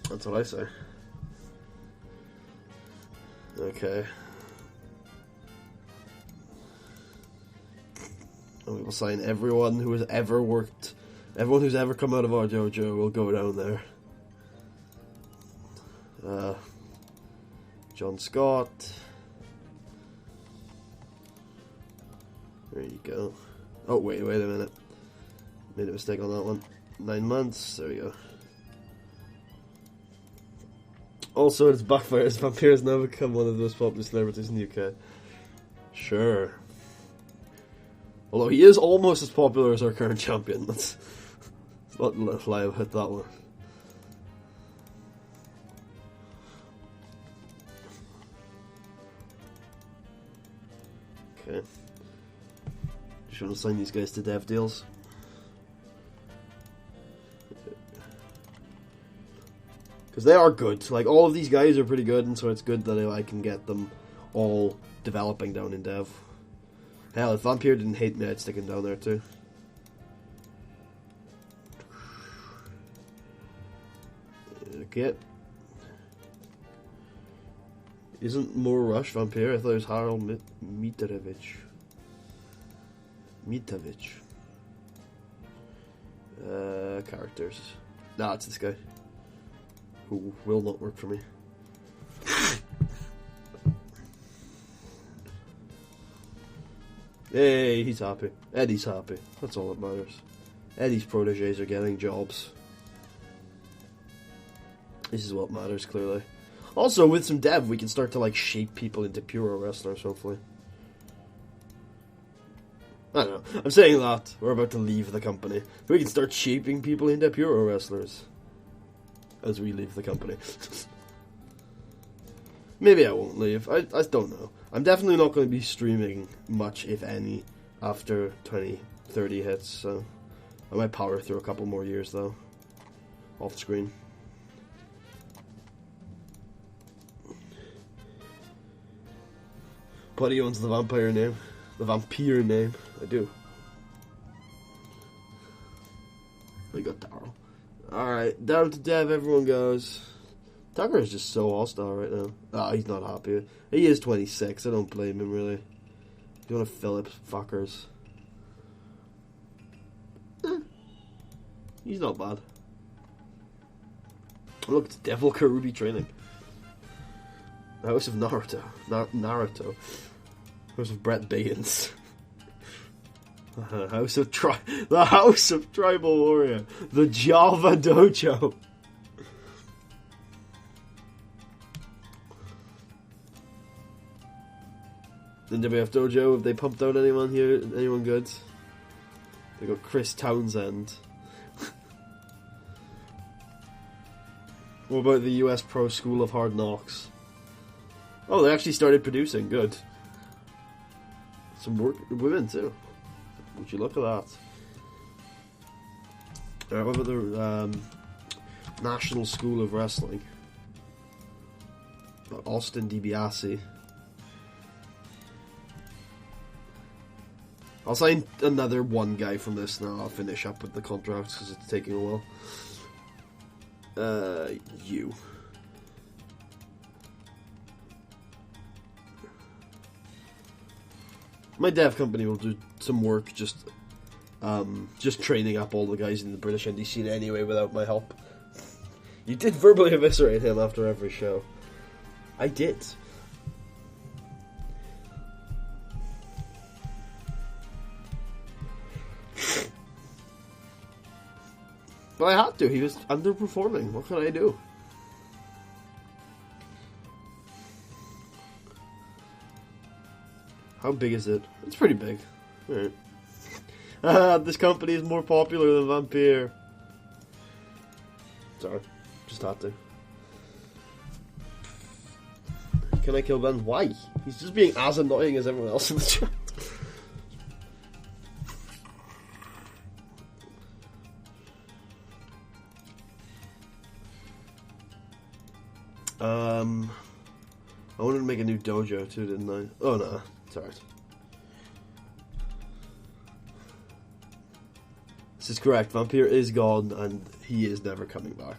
That's what I say. Okay. And we will sign everyone who has ever worked, everyone who's ever come out of our dojo will go down there. John Scott. There you go. Oh, wait a minute. Made a mistake on that one. 9 months. There we go. Also, it's backfires. Vampire has now become one of the most popular celebrities in the UK. Sure. Although he is almost as popular as our current champion. Let's not lie about that one. Okay. Just want to sign these guys to dev deals. Because they are good. Like, all of these guys are pretty good, and so it's good that I can get them all developing down in dev. Hell, if Vampire didn't hate me, I'd stick him down there too. Okay. Isn't more Rush Vampire? I thought it was Harold Mitrovic. Characters. Nah, it's this guy. Who will not work for me. Hey, he's happy. Eddie's happy. That's all that matters. Eddie's proteges are getting jobs. This is what matters, clearly. Also, with some dev, we can start to, like, shape people into Puro wrestlers, hopefully. I don't know. I'm saying that. We're about to leave the company. We can start shaping people into Puro wrestlers. As we leave the company. Maybe I won't leave. I don't know. I'm definitely not going to be streaming much, if any, after 2030 hits, so I might power through a couple more years, though. Off screen. Buddy owns the vampire name. The vampire name. I do. We got Daryl. Alright, down to dev everyone goes. Tucker is just so hostile right now. Ah, he's not happy. He is 26, I don't blame him really. You want to Phillips fuckers. He's not bad. Look, it's Devil Karubi training. The House of Naruto. Naruto. House of Brett Biggins. The House of Tribal Warrior. The Java Dojo. The WF Dojo, have they pumped out anyone here? Anyone good? They got Chris Townsend. What about the US Pro School of Hard Knocks? Oh, they actually started producing. Good. Some work women too. Would you look at that? Alright, what about the National School of Wrestling? Austin DiBiase. I'll sign another one guy from this now. I'll finish up with the contracts because it's taking a while. You. My dev company will do some work just training up all the guys in the British indie scene anyway without my help. You did verbally eviscerate him after every show. I did. But I had to. He was underperforming. What can I do? How big is it? It's pretty big. Alright. This company is more popular than Vampire. Sorry. Just had to. Can I kill Ben? Why? He's just being as annoying as everyone else in the chat. I wanted to make a new dojo too, didn't I? Oh no, it's alright. This is correct. Vampire is gone, and he is never coming back.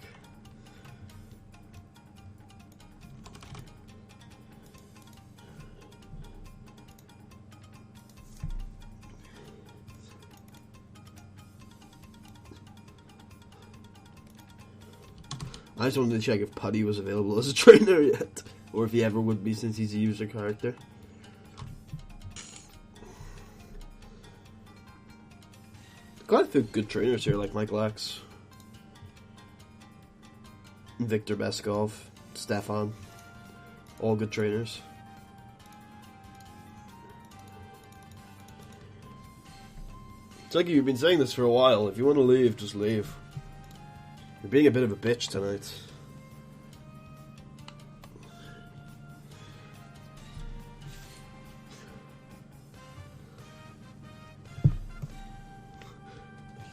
I just wanted to check if Putty was available as a trainer yet, or if he ever would be since he's a user character. Quite a few good trainers here, like Michael X, Victor Beskov, Stefan, all good trainers. It's like you've been saying this for a while. If you want to leave, just leave. You're being a bit of a bitch tonight.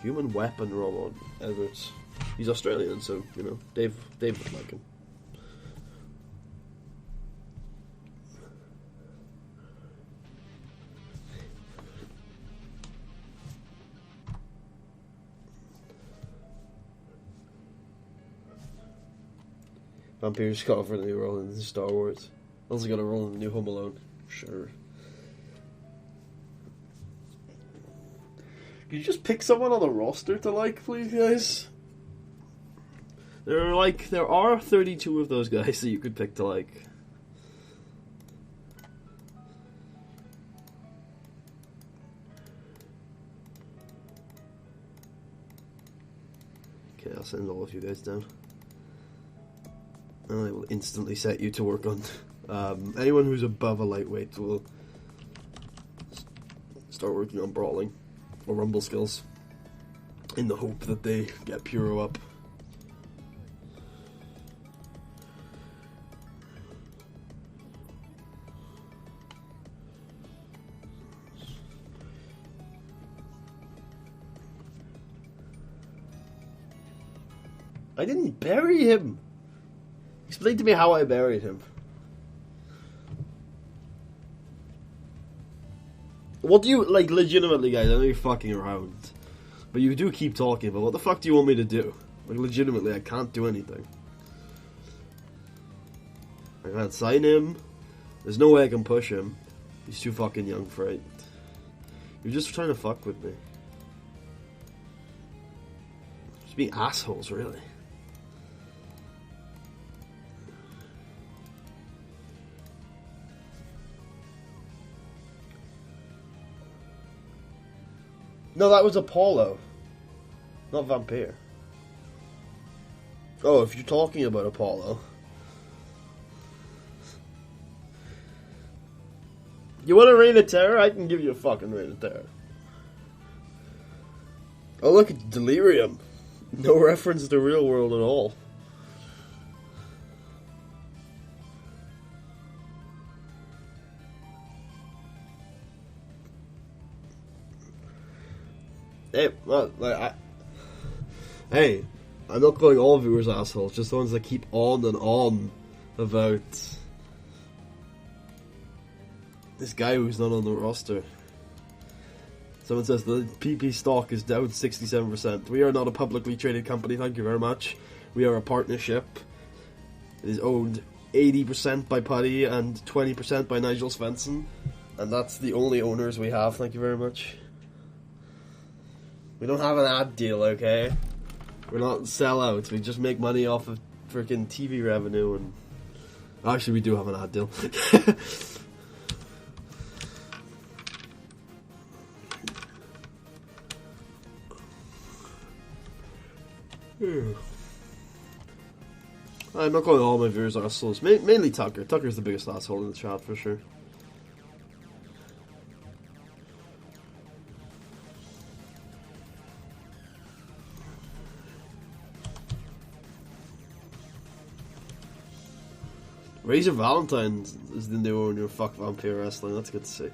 Human weapon robot Edwards. He's Australian, so you know Dave would like him. Vampire's got for the new role in Star Wars. Also got a role in the new Home Alone. Sure. Could you just pick someone on the roster to like, please, guys? There are 32 of those guys that you could pick to like. Okay, I'll send all of you guys down. And I will instantly set you to work on. Anyone who's above a lightweight will start working on brawling or rumble skills in the hope that they get Puro up. I didn't bury him! Explain to me how I buried him. What do you, like, legitimately, guys, I know you're fucking around, but you do keep talking, but what the fuck do you want me to do? Like, legitimately, I can't do anything. I can't sign him. There's no way I can push him. He's too fucking young for it. You're just trying to fuck with me. Just being assholes, really. No, that was Apollo. Not Vampire. Oh, if you're talking about Apollo. You want a Reign of Terror? I can give you a fucking Reign of Terror. Oh, look, it's Delirium. No reference to real world at all. Hey, well, hey, I'm not calling all viewers assholes, just the ones that keep on and on about this guy who's not on the roster. Someone says the PP stock is down 67%. We are not a publicly traded company, thank you very much. We are a partnership. It is owned 80% by Putty and 20% by Nigel Svensson. And that's the only owners we have, thank you very much. We don't have an ad deal, okay? We're not sellouts. We just make money off of freaking TV revenue and... Actually, we do have an ad deal. I'm not calling all my viewers assholes. Mainly Tucker. Tucker's the biggest asshole in the chat, for sure. Razor Valentine is the new owner of Fuck Vampire Wrestling. That's good to see.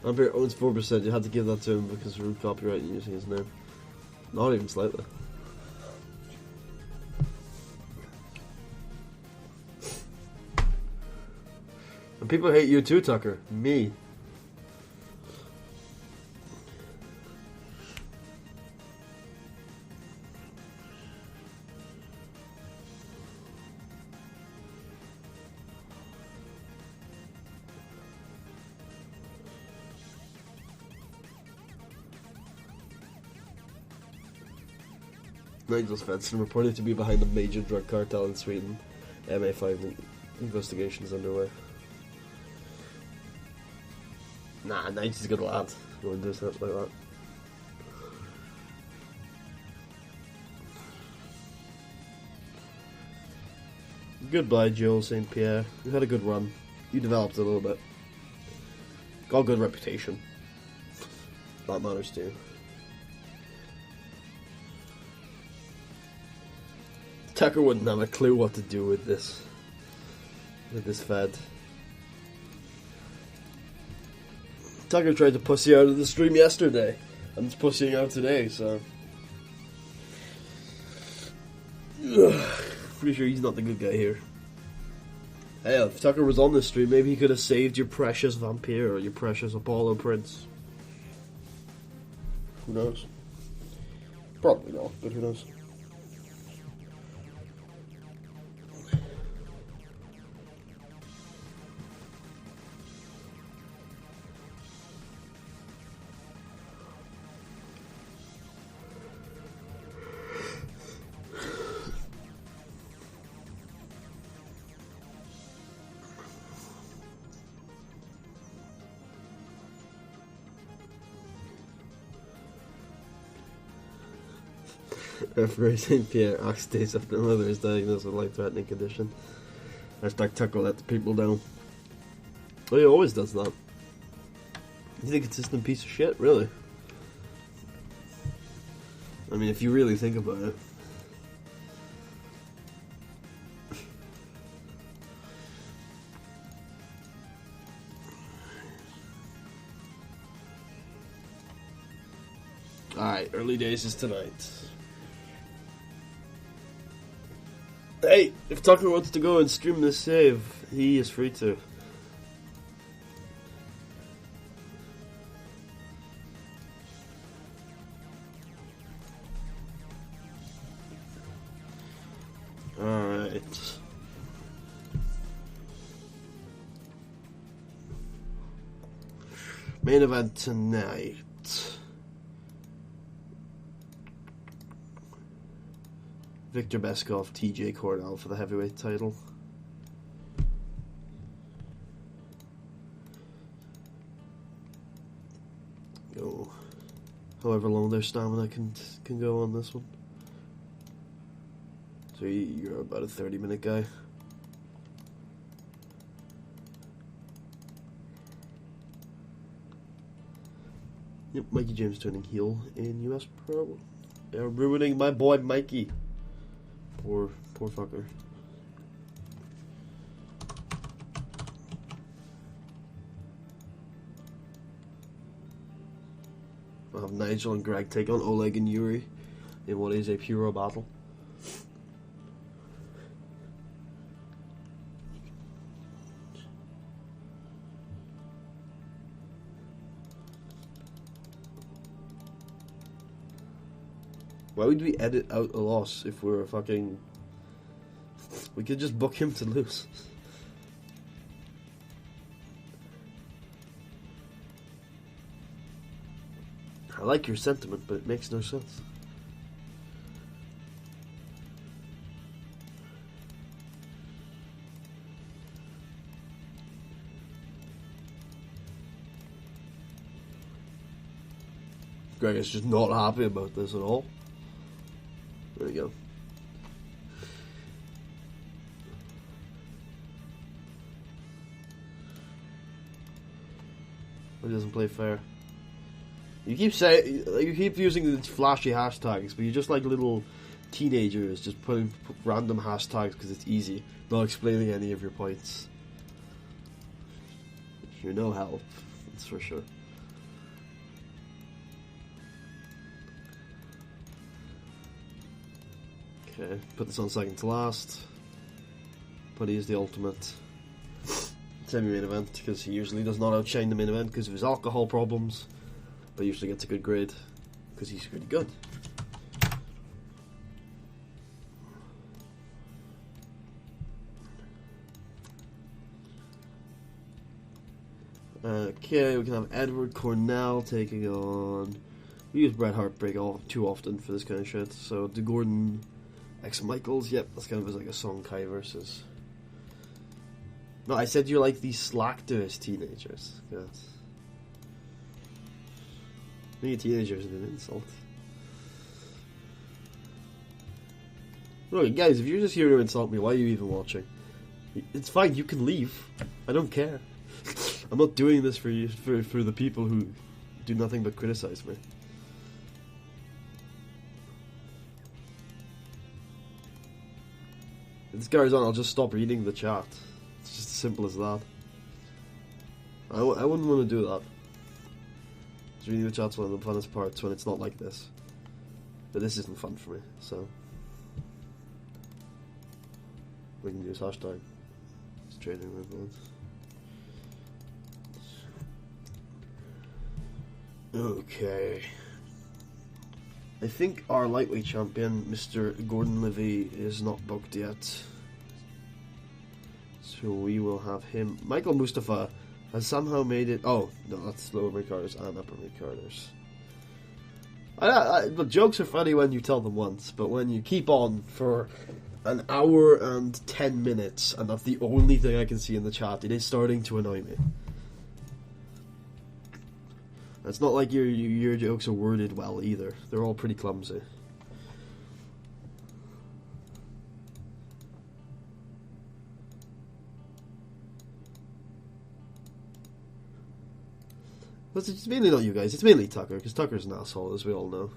Vampire owns 4%. You had to give that to him because of copyright and using his name. Not even slightly. And people hate you too, Tucker. Me. Nigel's Svensson reported to be behind a major drug cartel in Sweden. MA5 investigations underway. Nah, Nigel's a good lad. No one does that like that. Goodbye, Joel St. Pierre. You had a good run. You developed a little bit. Got a good reputation. That matters too. Tucker wouldn't have a clue what to do with this fed. Tucker tried to pussy out of the stream yesterday, and it's pussying out today, so... Pretty sure he's not the good guy here. Hey, if Tucker was on this stream, maybe he could have saved your precious vampire or your precious Apollo Prince. Who knows? Probably not, but who knows? Referee St. Pierre acts days after the mother is diagnosed with a life-threatening condition. Hashtag Tucker let the people down. Oh, he always does that. He's a consistent piece of shit, really. I mean, if you really think about it. Alright, early days is tonight. Hey, if Tucker wants to go and stream this save, he is free to. Alright. Main event tonight. Victor Beskov, TJ Cornell for the heavyweight title. Go. However long their stamina can go on this one. So you're about a 30-minute guy. Yep, Mikey James turning heel in US Pro. They're ruining my boy Mikey. Poor fucker. I'll have Nigel and Greg take on Oleg and Yuri in what is a Puro battle. Why would we edit out a loss if we were fucking... We could just book him to lose. I like your sentiment, but it makes no sense. Greg is just not happy about this at all. There we go. He doesn't play fair. You keep saying, you keep using these flashy hashtags, but you're just like little teenagers, just putting random hashtags because it's easy, not explaining any of your points. You're no help, that's for sure. Okay, put this on second to last. But he is the ultimate semi-main event, because he usually does not outshine the main event because of his alcohol problems, but usually gets a good grade because he's really good. Okay, we can have Edward Cornell taking on... We use Bret Heartbreak too often for this kind of shit. So, the Gordon X Michaels, yep, that's kind of like a Song Kai versus... No, I said you're like these slack to his teenagers. God. Being a teenager is an insult. Look, guys, if you're just here to insult me, why are you even watching? It's fine, you can leave. I don't care. I'm not doing this for you, for the people who do nothing but criticize me. If this carries on, I'll just stop reading the chat. It's just as simple as that. I wouldn't want to do that. Reading the chat's one of the funnest parts when it's not like this. But this isn't fun for me, so... We can use hashtag. It's trading with one. Okay. I think our lightweight champion, Mr. Gordon Levy, is not booked yet. So we will have him. Michael Mustafa has somehow made it... Oh, no, that's lower mid-carders and upper mid-carders. The jokes are funny when you tell them once, but when you keep on for an hour and 10 minutes, and that's the only thing I can see in the chat, it is starting to annoy me. It's not like your jokes are worded well either. They're all pretty clumsy. But it's mainly not you guys, it's mainly Tucker, because Tucker's an asshole, as we all know.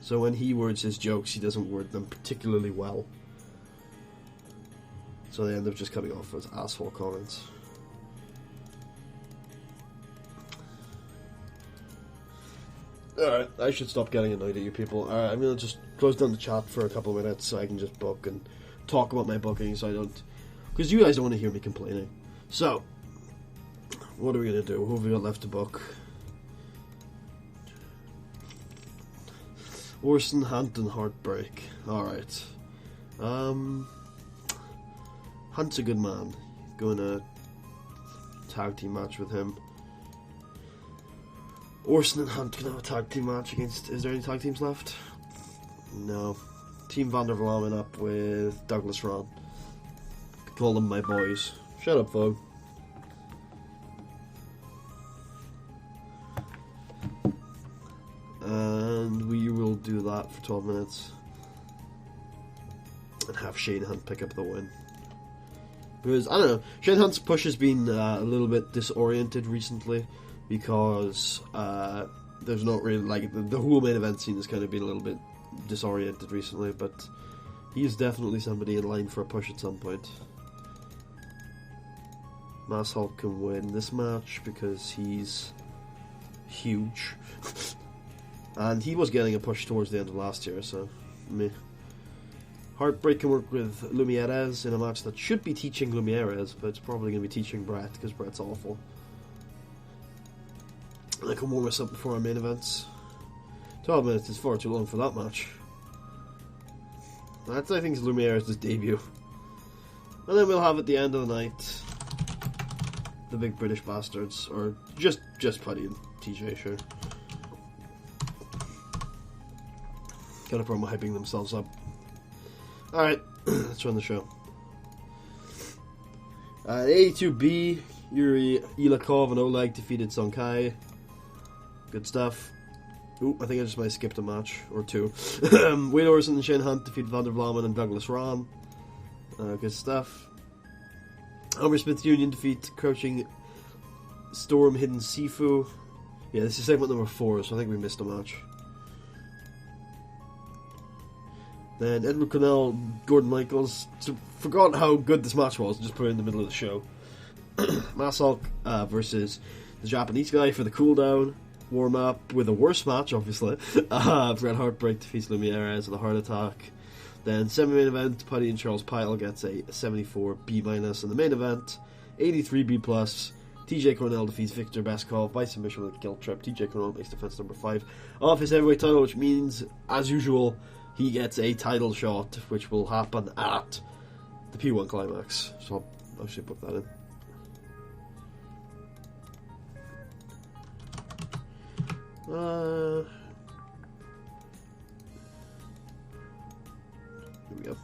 So when he words his jokes, he doesn't word them particularly well. So they end up just coming off as asshole comments. Alright, I should stop getting annoyed at you people. Alright, I'm going to just close down the chat for a couple of minutes so I can just book and talk about my booking so I don't... Because you guys don't want to hear me complaining. So, what are we going to do? Who have we got left to book? Orson, Hunt, and Heartbreak. Alright. Hunt's a good man. Going to tag team match with him. Orson and Hunt can have a tag team match against... Is there any tag teams left? No. Team Vander Vlamen up with Douglas Ron. Call them my boys. Shut up, Vogue. And we will do that for 12 minutes. And have Shane Hunt pick up the win. Because, I don't know, Shane Hunt's push has been a little bit disoriented recently. Because there's not really, like, the whole main event scene has kind of been a little bit disoriented recently. But he's definitely somebody in line for a push at some point. Mass Hulk can win this match because he's huge. And he was getting a push towards the end of last year, so meh. Heartbreak can work with Lumieres in a match that should be teaching Lumieres, but it's probably going to be teaching Brett because Brett's awful. And I can warm us up before our main events. 12 minutes is far too long for that match. That's, I think, is Lumieres' debut. And then we'll have at the end of the night the big British bastards, or just Putty and TJ, sure. Got a problem hyping themselves up. Alright, let's run the show. 82B, Yuri Ilakov and Oleg defeated Song Kai. Good stuff. Ooh, I think I just might have skipped a match, or two. Wade Orson and Shane Hunt defeated Vander Vlamen and Douglas Ron. Good stuff. Hammersmith Union defeat Crouching Storm Hidden Sifu. Yeah, this is segment number 4, so I think we missed a match. Then Edward Cornell, Gordon Michaels. Forgot how good this match was, just put it in the middle of the show. Mass Hulk versus the Japanese guy for the cooldown. warm up with a worse match, obviously. Bret Hart defeats Lumieres with a heart attack. Then semi-main event, Putty and Charles Pyle gets a 74 B-. In the main event, 83 B+. TJ Cornell defeats Victor Beskov by submission with a guilt trip. TJ Cornell makes defense number 5 of his heavyweight title, which means, as usual, he gets a title shot, which will happen at the P1 Climax. So I'll actually put that in. Here we go.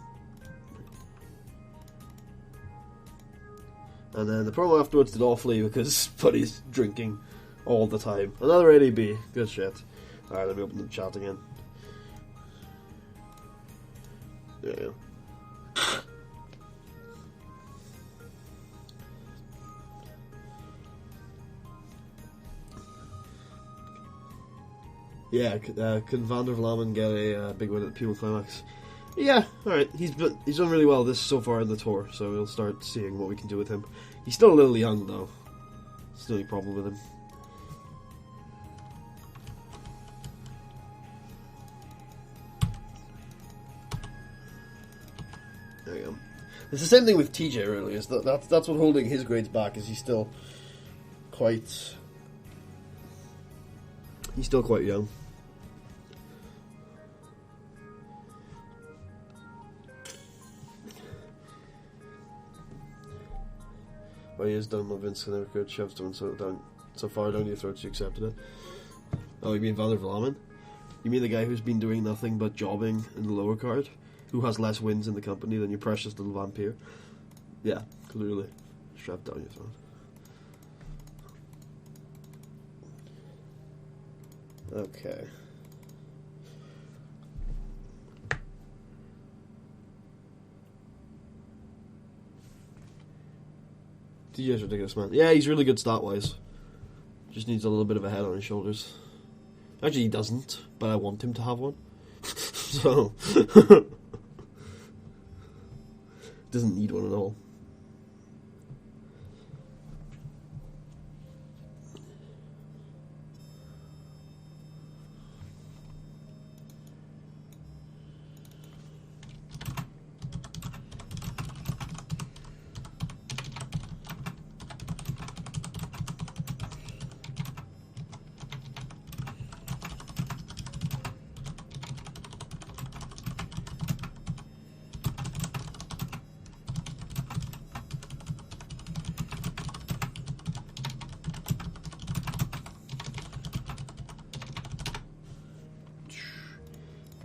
And then the promo afterwards did awfully because Putty's drinking all the time. Another ADB. Good shit. Alright, let me open the chat again. There you go. Yeah, can Van der Vlammen get a big win at the P1 Climax? Yeah, alright. He's done really well this so far in the tour, so we'll start seeing what we can do with him. He's still a little young, though. That's the only problem with him. There you go. It's the same thing with TJ, really. That's what holding his grades back, is he's still quite young. What he has done with Vince never could shove someone so far down your throat you accepted it. Oh, you mean Van der Vlammen? You mean the guy who's been doing nothing but jobbing in the lower card? Who has less wins in the company than your precious little vampire? Yeah, clearly. Shoved down your throat. Okay. TJ's ridiculous, man. Yeah, he's really good stat-wise. Just needs a little bit of a head on his shoulders. Actually, he doesn't, but I want him to have one. So... doesn't need one at all.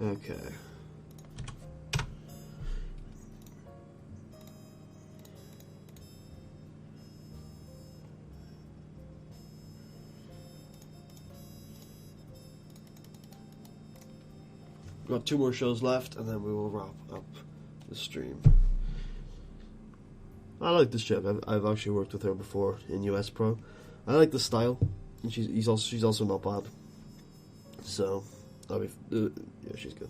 Okay. We've got 2 more shows left, and then we will wrap up the stream. I like this chick. I've actually worked with her before in US Pro. I like the style, and she's also not bad. So, yeah, she's good.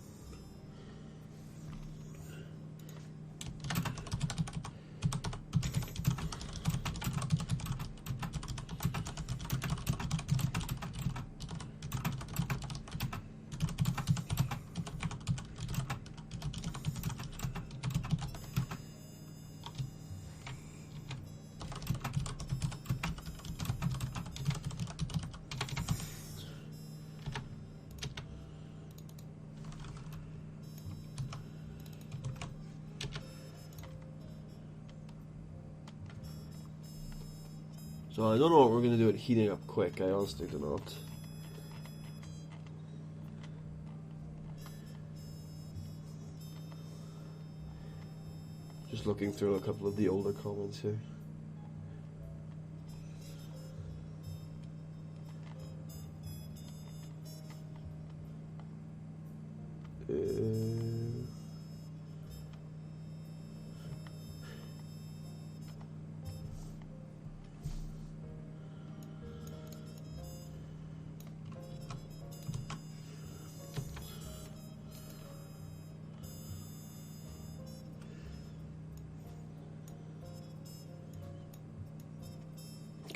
So I don't know what we're going to do at heating up quick, I honestly do not. Just looking through a couple of the older comments here.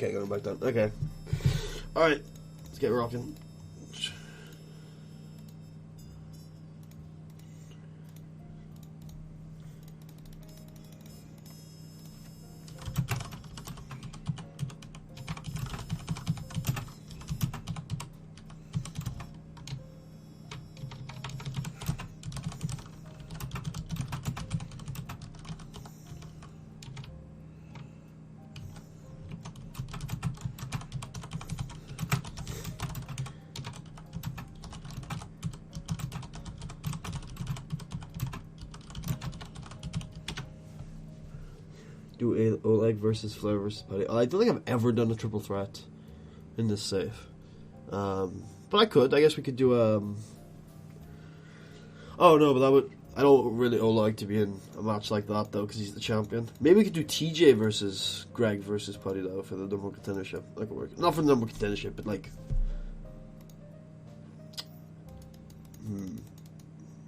Okay, going back down. Okay. Alright. Let's get rocking. Do Oleg versus Flair versus Putty. I don't think I've ever done a triple threat in this save. But I could. I guess we could do Oh no, but that would... I don't really Oleg to be in a match like that though, because he's the champion. Maybe we could do TJ versus Greg versus Putty though for the number one contendership. That could work. Not for the number one contendership, but like...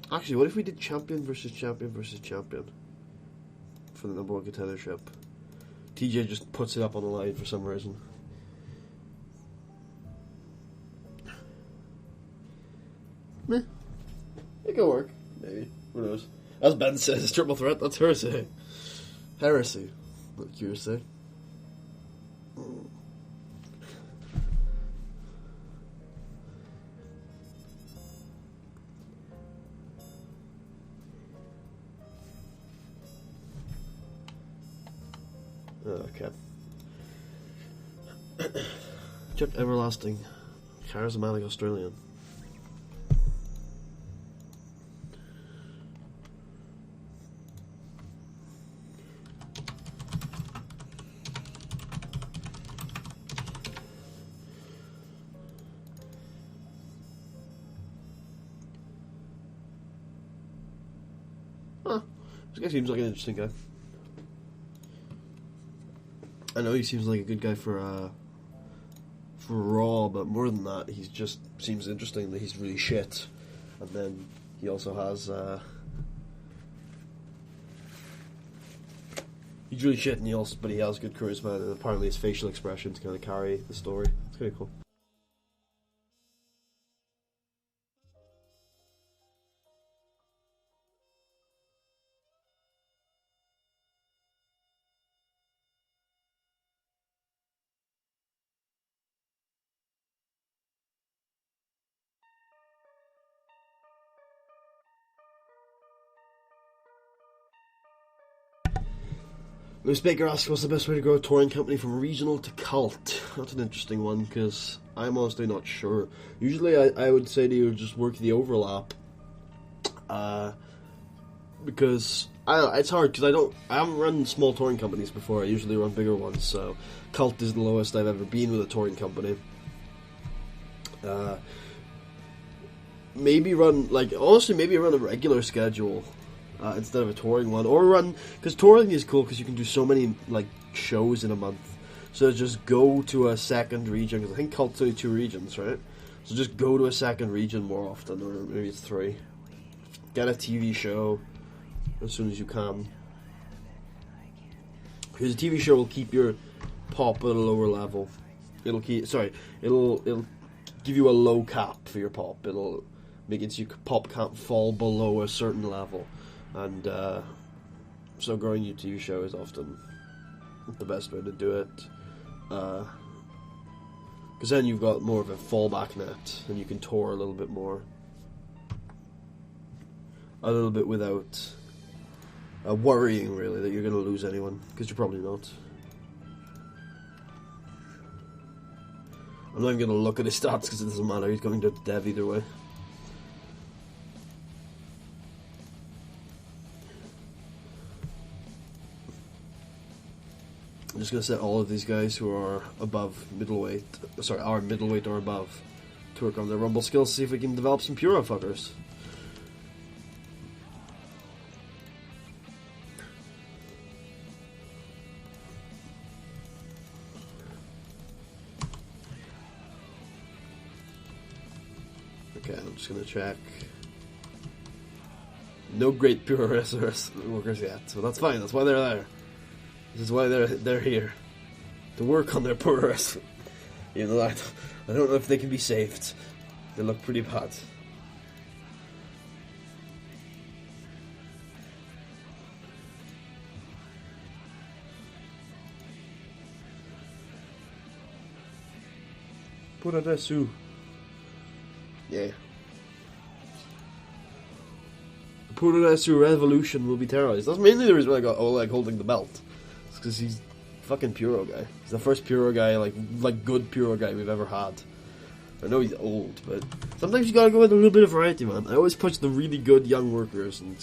Actually, what if we did champion versus champion versus champion? For the number one contendership. TJ just puts it up on the line for some reason. Meh. It could work. Maybe. Who knows? As Ben says, triple threat, that's heresy. Heresy. Not heresy. Okay. Chuck Everlasting. Charismatic Australian. Huh. This guy seems like an interesting guy. I know he seems like a good guy for Raw, but more than that, he just seems interesting that he's really shit. And then he also has he's really shit, and but he has good charisma, and apparently his facial expressions kind of carry the story. It's kind of cool. Lewis Baker asks, what's the best way to grow a touring company from regional to cult? That's an interesting one, because I'm honestly not sure. Usually I would say to you, just work the overlap. Because, I don't know, it's hard, because I haven't run small touring companies before. I usually run bigger ones, so cult is the lowest I've ever been with a touring company. Maybe run a regular schedule. Instead of a touring one, or run, because touring is cool because you can do so many like shows in a month. So just go to a second region, because I think Cult's only 2 regions, right? So just go to a second region more often, or maybe it's 3. Get a TV show as soon as you can, because a TV show will keep your pop at a lower level. It'll give you a low cap for your pop. It'll make it so your pop can't fall below a certain level. And so growing your TV show is often the best way to do it, because then you've got more of a fallback net, and you can tour a little bit more, a little bit without worrying really that you're going to lose anyone, because you're probably not. I'm not even going to look at his stats because it doesn't matter, he's going to dev either way. I'm just going to set all of these guys who are middleweight or above, to work on their rumble skills, see if we can develop some Puro fuckers. Okay, I'm just going to check. No great Puro wrestlers workers yet, so that's fine, that's why they're there. This is why they're here, to work on their Puro wrestling. Even though I don't know if they can be saved. They look pretty bad. Puro desu. Yeah. The Puro desu revolution will be terrorized. That's mainly the reason why I got Oleg holding the belt. It's because he's fucking Puro guy. He's the first Puro guy, like good Puro guy we've ever had. I know he's old, but sometimes you gotta go with a little bit of variety, man. I always push the really good young workers, and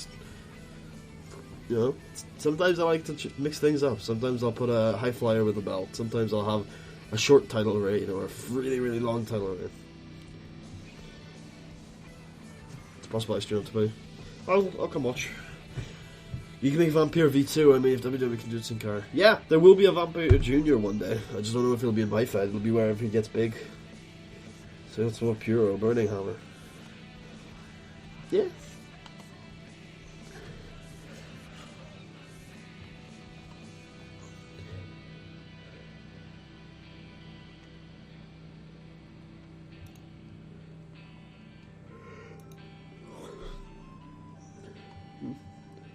you know, sometimes I like to mix things up. Sometimes I'll put a high flyer with a belt. Sometimes I'll have a short title reign or a really, really long title reign. It's possible I stream to play. I'll come watch. You can make Vampire V2. I mean, if WWE can do Sin Cara. Yeah, there will be a Vampire Junior one day. I just don't know if it'll be in my Fed. It'll be wherever he gets big. So that's more Puro, Burning Hammer. Yeah.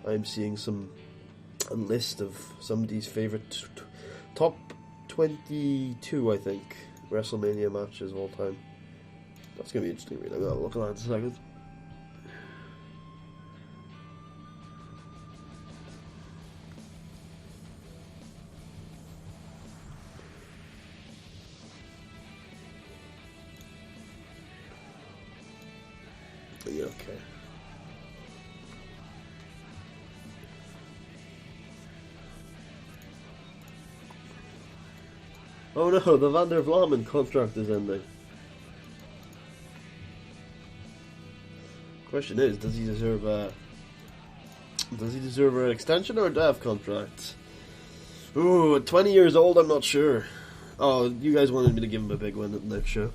I'm seeing a list of somebody's favorite top 22, I think, WrestleMania matches of all time. That's gonna be interesting. I'm gonna look at that in a second. Yeah, okay. Oh no, the Van der Vlamen contract is ending. Question is, does he deserve an extension or a dev contract? Ooh, at 20 years old, I'm not sure. Oh, you guys wanted me to give him a big one at the next show.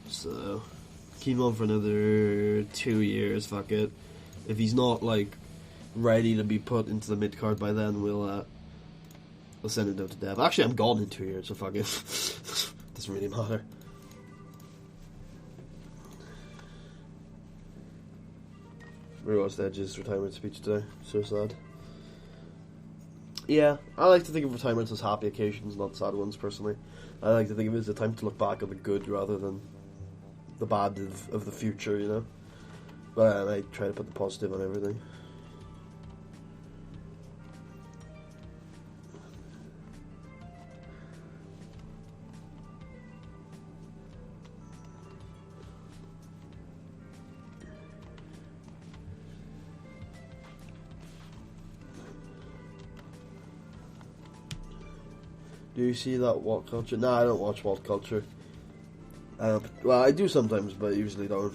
So, keep him on for another 2 years, fuck it. If he's not, like, ready to be put into the mid-card by then, we'll send him down to dev. Actually, I'm gone in 2 years, so fuck it. Doesn't really matter. We watched Edge's retirement speech today. So sad. Yeah, I like to think of retirements as happy occasions, not sad ones, personally. I like to think of it as a time to look back at the good rather than the bad of the future, you know? But I try to put the positive on everything. Do you see that What Culture? No, I don't watch What Culture. Well, I do sometimes, but I usually don't.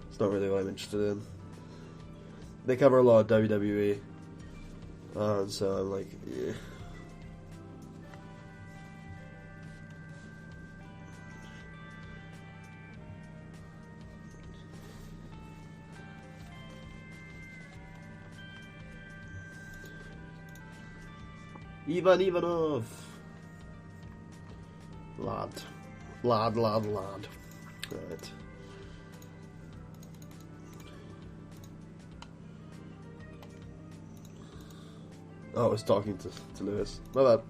It's not really what I'm interested in. They cover a lot of WWE, and so I'm like, yeah. Ivan Ivanov! Lad. Right. Oh, I was talking to Lewis. My bad.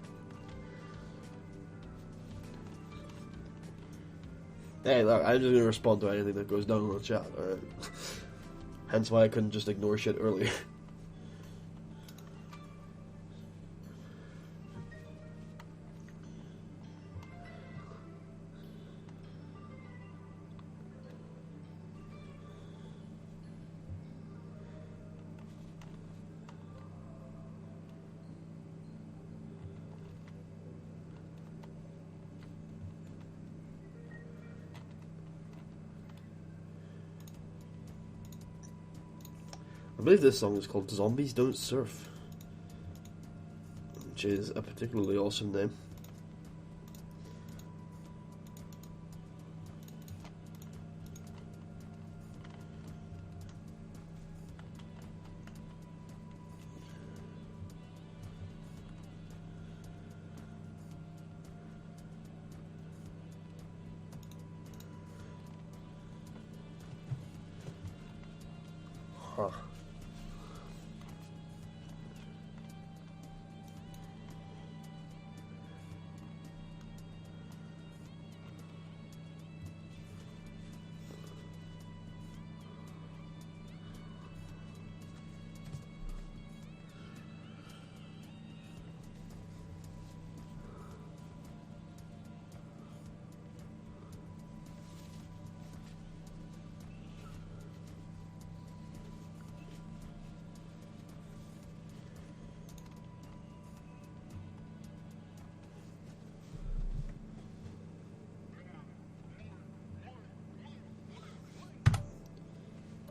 Hey, look, I'm just going to respond to anything that goes down in the chat, alright? Hence why I couldn't just ignore shit earlier. I believe this song is called Zombies Don't Surf, which is a particularly awesome name.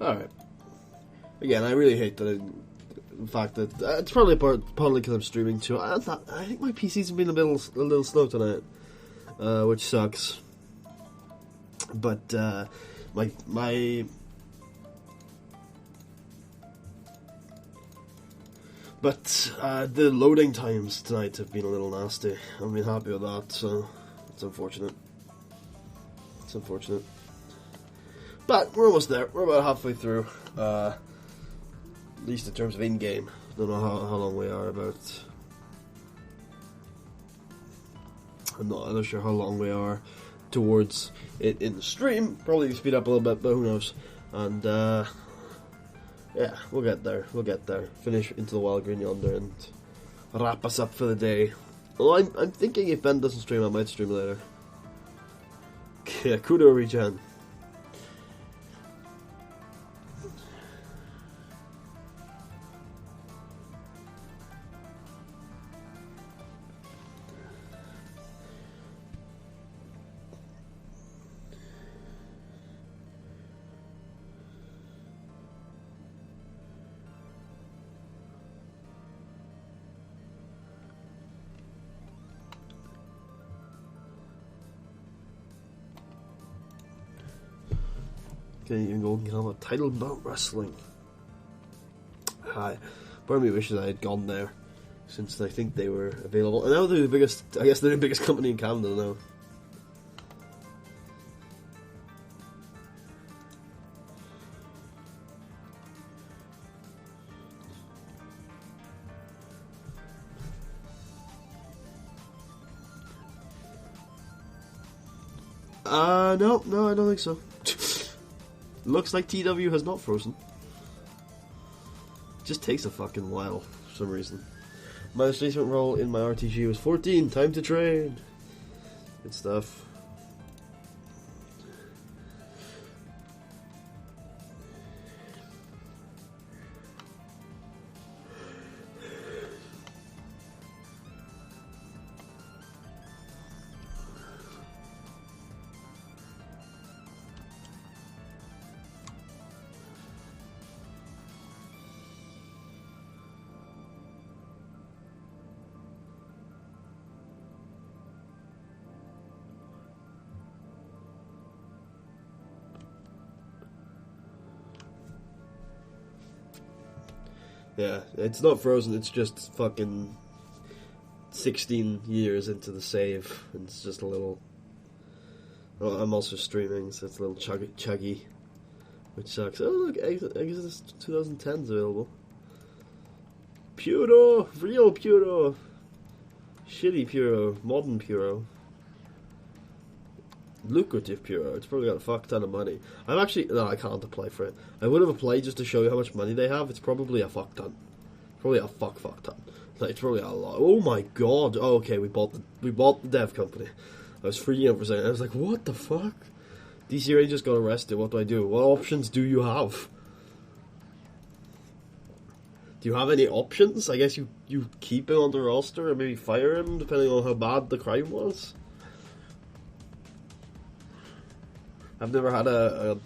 Alright. Again, I really hate the fact that it's probably partly because I'm streaming too. I think my PC's been a little slow tonight, which sucks. But my the loading times tonight have been a little nasty. I've been happy with that, so it's unfortunate. It's unfortunate. But we're almost there. We're about halfway through. At least in terms of in-game. Don't know how long we are. I'm not sure how long we are towards it in the stream. Probably speed up a little bit, but who knows. And yeah, we'll get there. We'll get there. Finish Into the Wild Green Yonder and wrap us up for the day. Although I'm thinking if Ben doesn't stream, I might stream later. Yeah, Kudo regen. Can't even go and have a title bout wrestling. Hi. Part of me wishes I had gone there, since I think they were available. And now they're the biggest, I guess they're the biggest company in Canada now. No, I don't think so. Looks like TW has not frozen. Just takes a fucking while for some reason. My most recent role in my RTG was 14. Time to train. Good stuff. Yeah, it's not frozen, it's just fucking 16 years into the save, and it's just a little... Well, I'm also streaming, so it's a little chuggy, which sucks. Oh look, Exodus 2010's available. Puro! Real Puro! Shitty Puro. Modern Puro. Lucrative Puro. It's probably got a fuck ton of money. I'm actually... No, I can't apply for it. I would have applied just to show you how much money they have. It's probably a fuck ton. Probably a fuck ton. Like, it's probably a lot. Oh my god. Oh, okay, we bought the dev company. I was freaking out for a second. I was like, what the fuck? DC Ray just got arrested. What do I do? What options do you have? Do you have any options? I guess you keep him on the roster or maybe fire him depending on how bad the crime was. I've never had a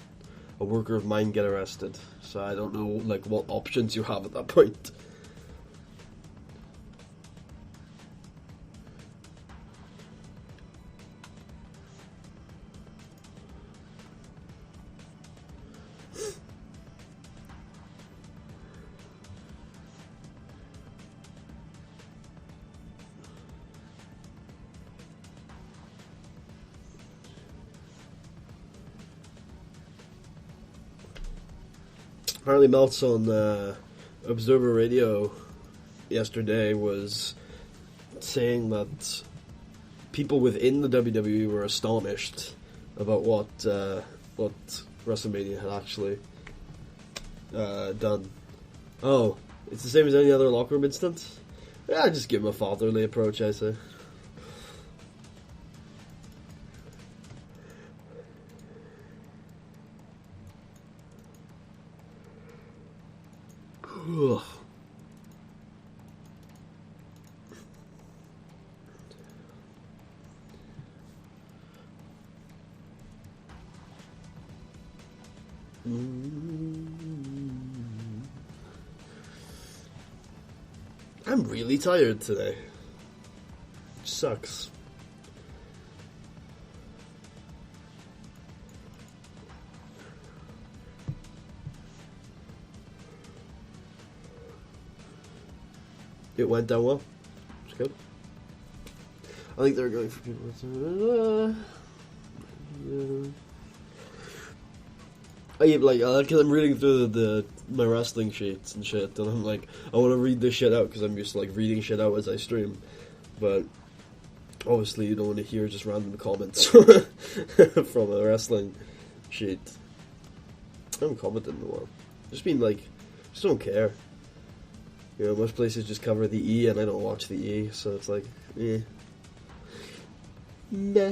worker of mine get arrested, so I don't know like what options you have at that point. Apparently Meltz on Observer Radio yesterday was saying that people within the WWE were astonished about what WrestleMania had actually done. Oh, it's the same as any other locker room instance? Yeah, just give him a fatherly approach, I say. Ugh. Mm. I'm really tired today. It sucks. It went down well. It's good. I think they're going for people. Because I'm reading through my wrestling sheets and shit, and I'm like, I want to read this shit out because I'm used to like reading shit out as I stream, but obviously you don't want to hear just random comments from a wrestling sheet. I haven't commented in a while. Just been like, just don't care. You know, most places just cover the E, and I don't watch the E, so it's like, eh. Nah.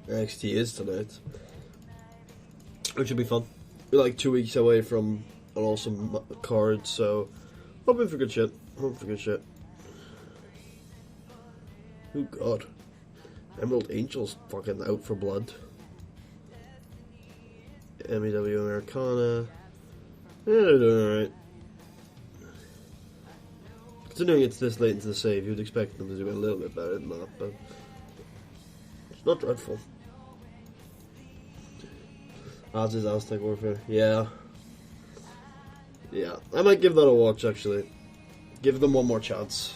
NXT is tonight, which will be fun. We're like 2 weeks away from an awesome card, so hoping for good shit. Hoping for good shit. Oh god, Emerald Angel's fucking out for blood. MEW Americana, they're doing alright. Considering it's this late into the save, you'd expect them to do a little bit better than that, but it's not dreadful. As is Aztec Warfare. Yeah. Yeah. I might give that a watch, actually. Give them one more chance.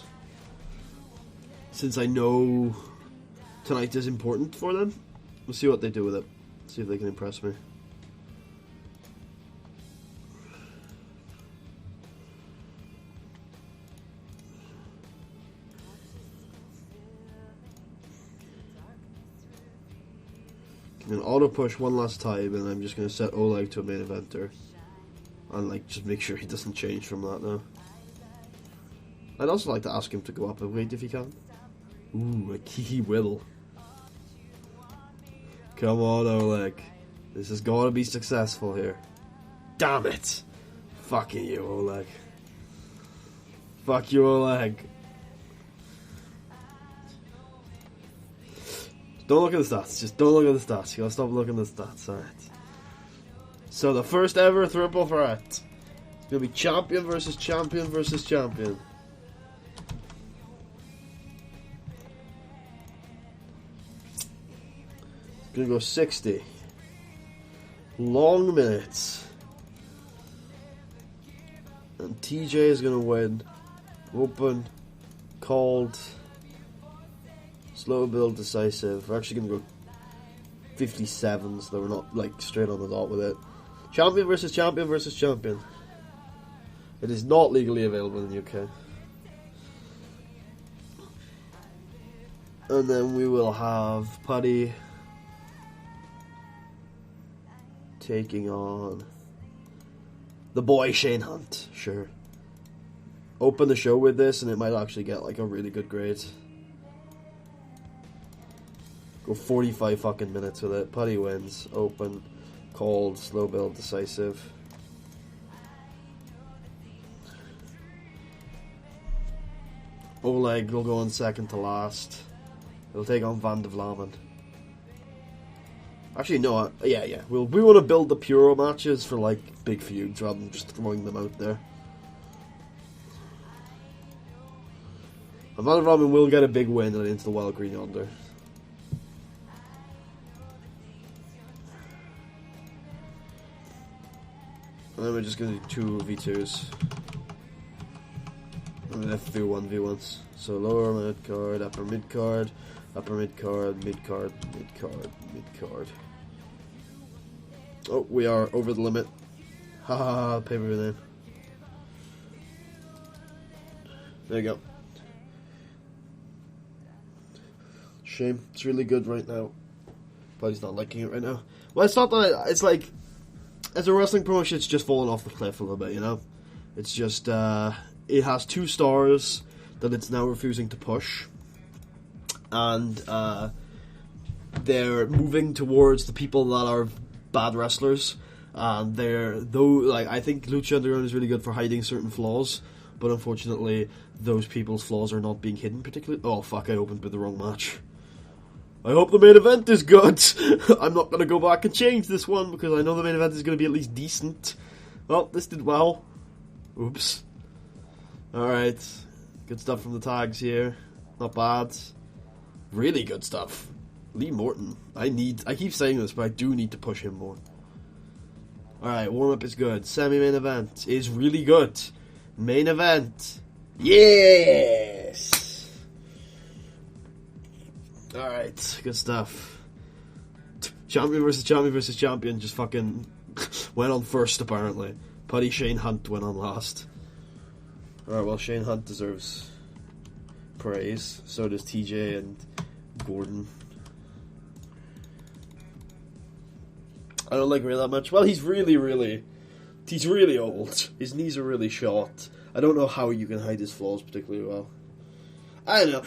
Since I know tonight is important for them. We'll see what they do with it. See if they can impress me. I'm going to auto push one last time, and I'm just going to set Oleg to a main eventer. And like, just make sure he doesn't change from that now. I'd also like to ask him to go up a weight if he can. Ooh, he will. Come on, Oleg. This has got to be successful here. Damn it! Fucking you, Oleg. Fuck you, Oleg. Don't look at the stats. Just don't look at the stats. You gotta stop looking at the stats. Alright. So the first ever triple threat. It's gonna be champion versus champion versus champion. It's gonna go 60. Long minutes. And TJ is gonna win. Open. Called. Slow build, decisive. We're actually going to go 57, so we're not like straight on the dot with it. Champion versus champion versus champion. It is not legally available in the UK. And then we will have Putty taking on the boy Shane Hunt. Sure. Open the show with this, and it might actually get like a really good grade. Go 45 fucking minutes with it. Putty wins. Open. Called. Slow build. Decisive. Oleg will go on second to last. He'll take on Van de Vlamen. Actually, no. Yeah. We want to build the Puro matches for like big feuds rather than just throwing them out there. And Van de Vlamen will get a big win and into the Wild Green Yonder. And then we're just going to do 2v2s. And then have to do 1v1s. So lower mid card, upper mid card, upper mid card, mid card, mid card, mid card. Oh, we are over the limit. Ha ha ha, pay-per-view name. There you go. Shame. It's really good right now. But he's not liking it right now. Well, it's not that it's like as a wrestling promotion, it's just fallen off the cliff a little bit, you know? It's just, it has 2 stars that it's now refusing to push. And, they're moving towards the people that are bad wrestlers. And I think Lucha Underground is really good for hiding certain flaws, but unfortunately, those people's flaws are not being hidden particularly. Oh fuck, I opened with the wrong match. I hope the main event is good. I'm not going to go back and change this one, because I know the main event is going to be at least decent. Well, this did well. Oops. Alright. Good stuff from the tags here. Not bad. Really good stuff. Lee Morton. I keep saying this, but I do need to push him more. Alright, warm-up is good. Semi-main event is really good. Main event. Yes! Alright, good stuff. Champion versus champion versus champion just fucking went on first, apparently. Putty Shane Hunt went on last. Alright, well, Shane Hunt deserves praise. So does TJ and Gordon. I don't like Ray that much. Well, he's really old. His knees are really short. I don't know how you can hide his flaws particularly well. I don't know.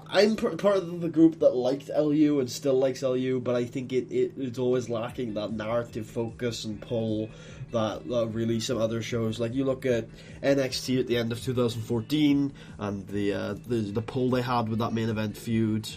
I'm part of the group that liked LU and still likes LU, but I think it's always lacking that narrative focus and pull that really some other shows. Like, you look at NXT at the end of 2014 and the pull they had with that main event feud.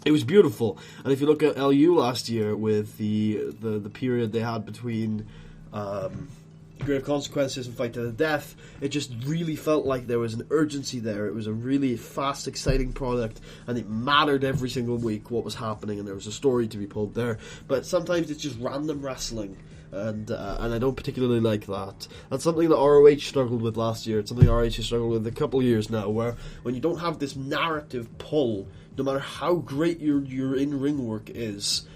It was beautiful. And if you look at LU last year with the period they had between Grave Consequences and Fight to the Death, it just really felt like there was an urgency there. It was a really fast, exciting product, and it mattered every single week what was happening, and there was a story to be pulled there. But sometimes it's just random wrestling, and I don't particularly like that. That's something that ROH struggled with last year. It's something ROH has struggled with a couple of years now, where when you don't have this narrative pull, no matter how great your in-ring work is,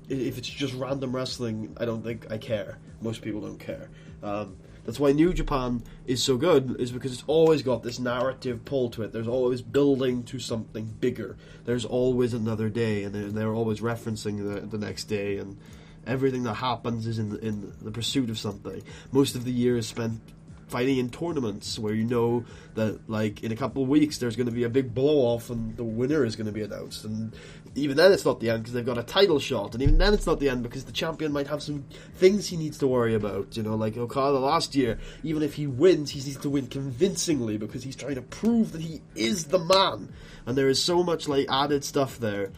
if it's just random wrestling, I don't think I care. Most people don't care. That's why New Japan is so good, is because it's always got this narrative pull to it. There's always building to something bigger. There's always another day, and they're always referencing the next day, and everything that happens is in the pursuit of something. Most of the year is spent fighting in tournaments where you know that, like, in a couple of weeks there's going to be a big blow-off and the winner is going to be announced, and even then it's not the end because they've got a title shot, and even then it's not the end because the champion might have some things he needs to worry about, you know, like Okada last year. Even if he wins, he needs to win convincingly because he's trying to prove that he is the man, and there is so much, like, added stuff there.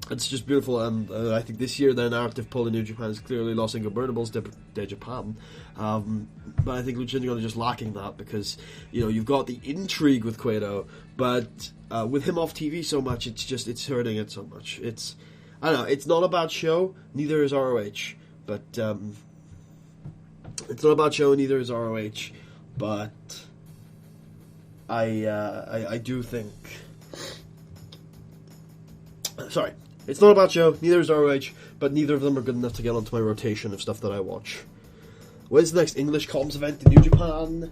It's just beautiful, and I think this year their narrative pull in New Japan is clearly Los Ingobernables de Japan. But I think Lucha Underground is just lacking that because, you know, you've got the intrigue with Cueto, but with him off TV so much, it's hurting it so much. I don't know, it's not a bad show, neither is ROH, but it's not a bad show, neither is ROH, but I do think. Sorry. It's not a bad show, neither is ROH, but neither of them are good enough to get onto my rotation of stuff that I watch. When's the next English comms event in New Japan?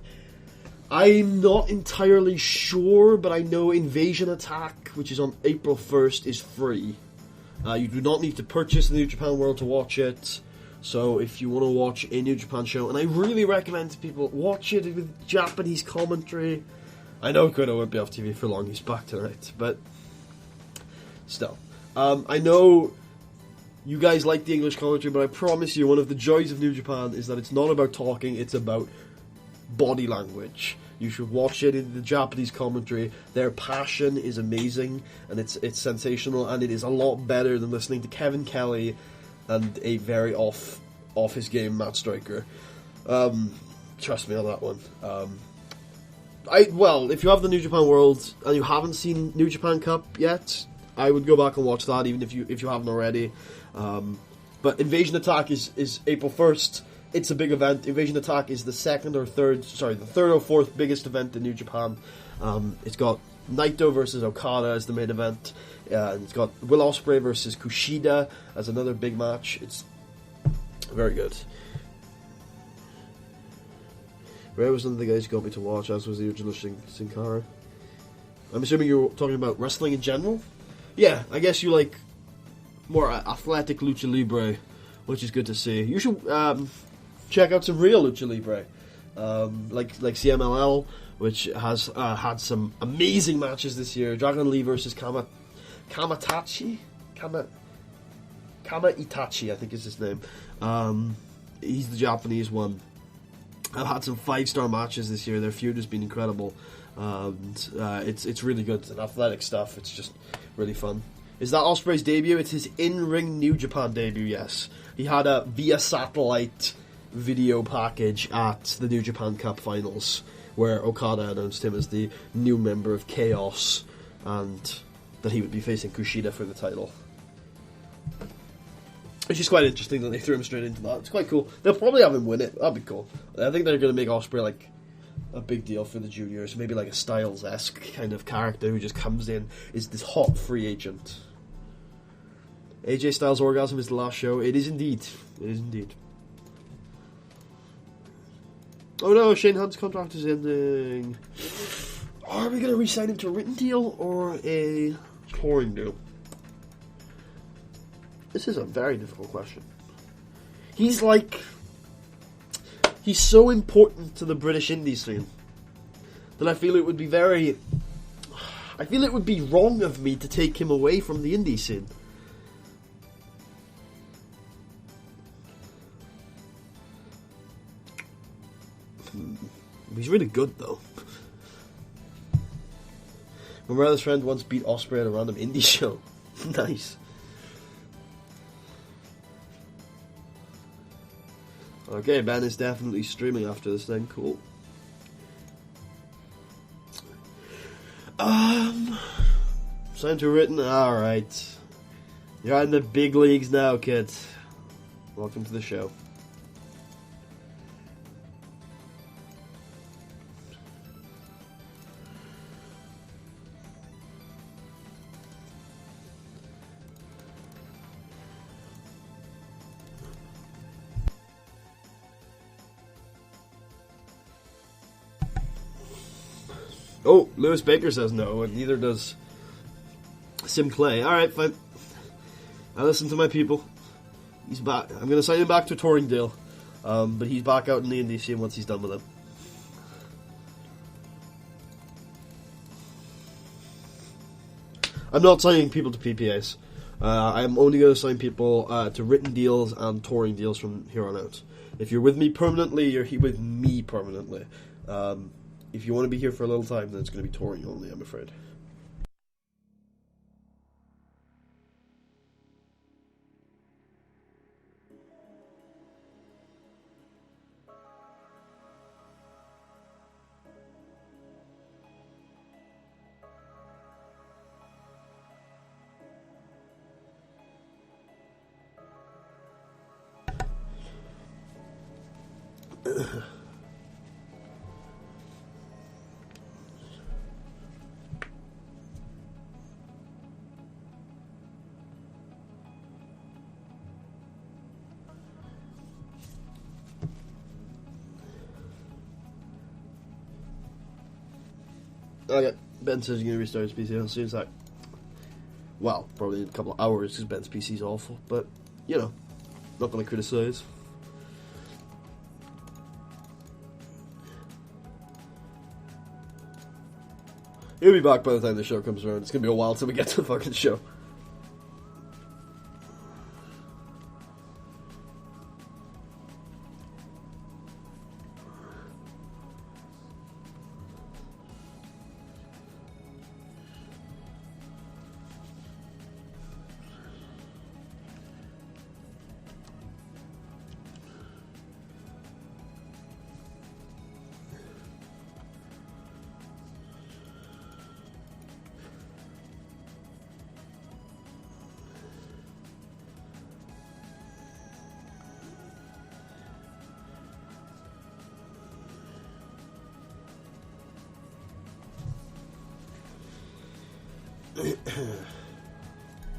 I'm not entirely sure, but I know Invasion Attack, which is on April 1st, is free. You do not need to purchase the New Japan World to watch it, so if you want to watch a New Japan show, and I really recommend to people, watch it with Japanese commentary. I know Kudo won't be off TV for long, he's back tonight, but still. I know you guys like the English commentary, but I promise you one of the joys of New Japan is that it's not about talking, it's about body language. You should watch it in the Japanese commentary. Their passion is amazing, and it's sensational, and it is a lot better than listening to Kevin Kelly and a very off his game Matt Striker. Trust me on that one. If you have the New Japan World and you haven't seen New Japan Cup yet, I would go back and watch that, even if you haven't already. But Invasion Attack is April 1st. It's a big event. Invasion Attack is the third or fourth biggest event in New Japan. It's got Naito versus Okada as the main event. It's got Will Ospreay versus Kushida as another big match. It's very good. Ray was one of the guys who got me to watch, as was the original Sin Cara. I'm assuming you're talking about wrestling in general? Yeah, I guess you like more athletic lucha libre which is good to see. You should check out some real Lucha Libre, like CMLL, which has had some amazing matches this year. Dragon Lee versus Kama Itachi, I think is his name. He's the Japanese one. I've had some 5-star matches this year. Their feud has been incredible. It's really good. It's athletic stuff. It's just really fun. Is that Ospreay's debut? It's his in-ring New Japan debut, yes. He had a via satellite video package at the New Japan Cup Finals, where Okada announced him as the new member of Chaos, and that he would be facing Kushida for the title. Which is quite interesting that they threw him straight into that. It's quite cool. They'll probably have him win it. That'd be cool. I think they're going to make Ospreay like a big deal for the juniors. Maybe like a Styles-esque kind of character who just comes in, is this hot free agent. AJ Styles' Orgasm is the last show. It is indeed. It is indeed. Oh no, Shane Hunt's contract is ending. Are we going to re-sign him to a written deal or a touring deal? This is a very difficult question. He's so important to the British indie scene that I feel it would be wrong of me to take him away from the indie scene. He's really good though. My brother's friend once beat Ospreay at a random indie show. Nice. Okay, Ben is definitely streaming after this thing. Cool. Signed to written. Alright. You're in the big leagues now, kid. Welcome to the show. Oh, Lewis Baker says no, and neither does Sim Clay. Alright, fine. I listen to my people. He's back. I'm going to sign him back to a touring deal. But he's back out in the indie scene once he's done with it. I'm not signing people to PPAs. I'm only going to sign people to written deals and touring deals from here on out. If you're with me permanently, you're with me permanently. If you want to be here for a little time, then it's going to be touring only, I'm afraid. Okay, Ben says you're going to restart his PC. I'll see you in a sec. Well, probably in a couple of hours because Ben's PC's awful, but, you know, not going to criticise. He'll be back by the time the show comes around. It's going to be a while till we get to the fucking show.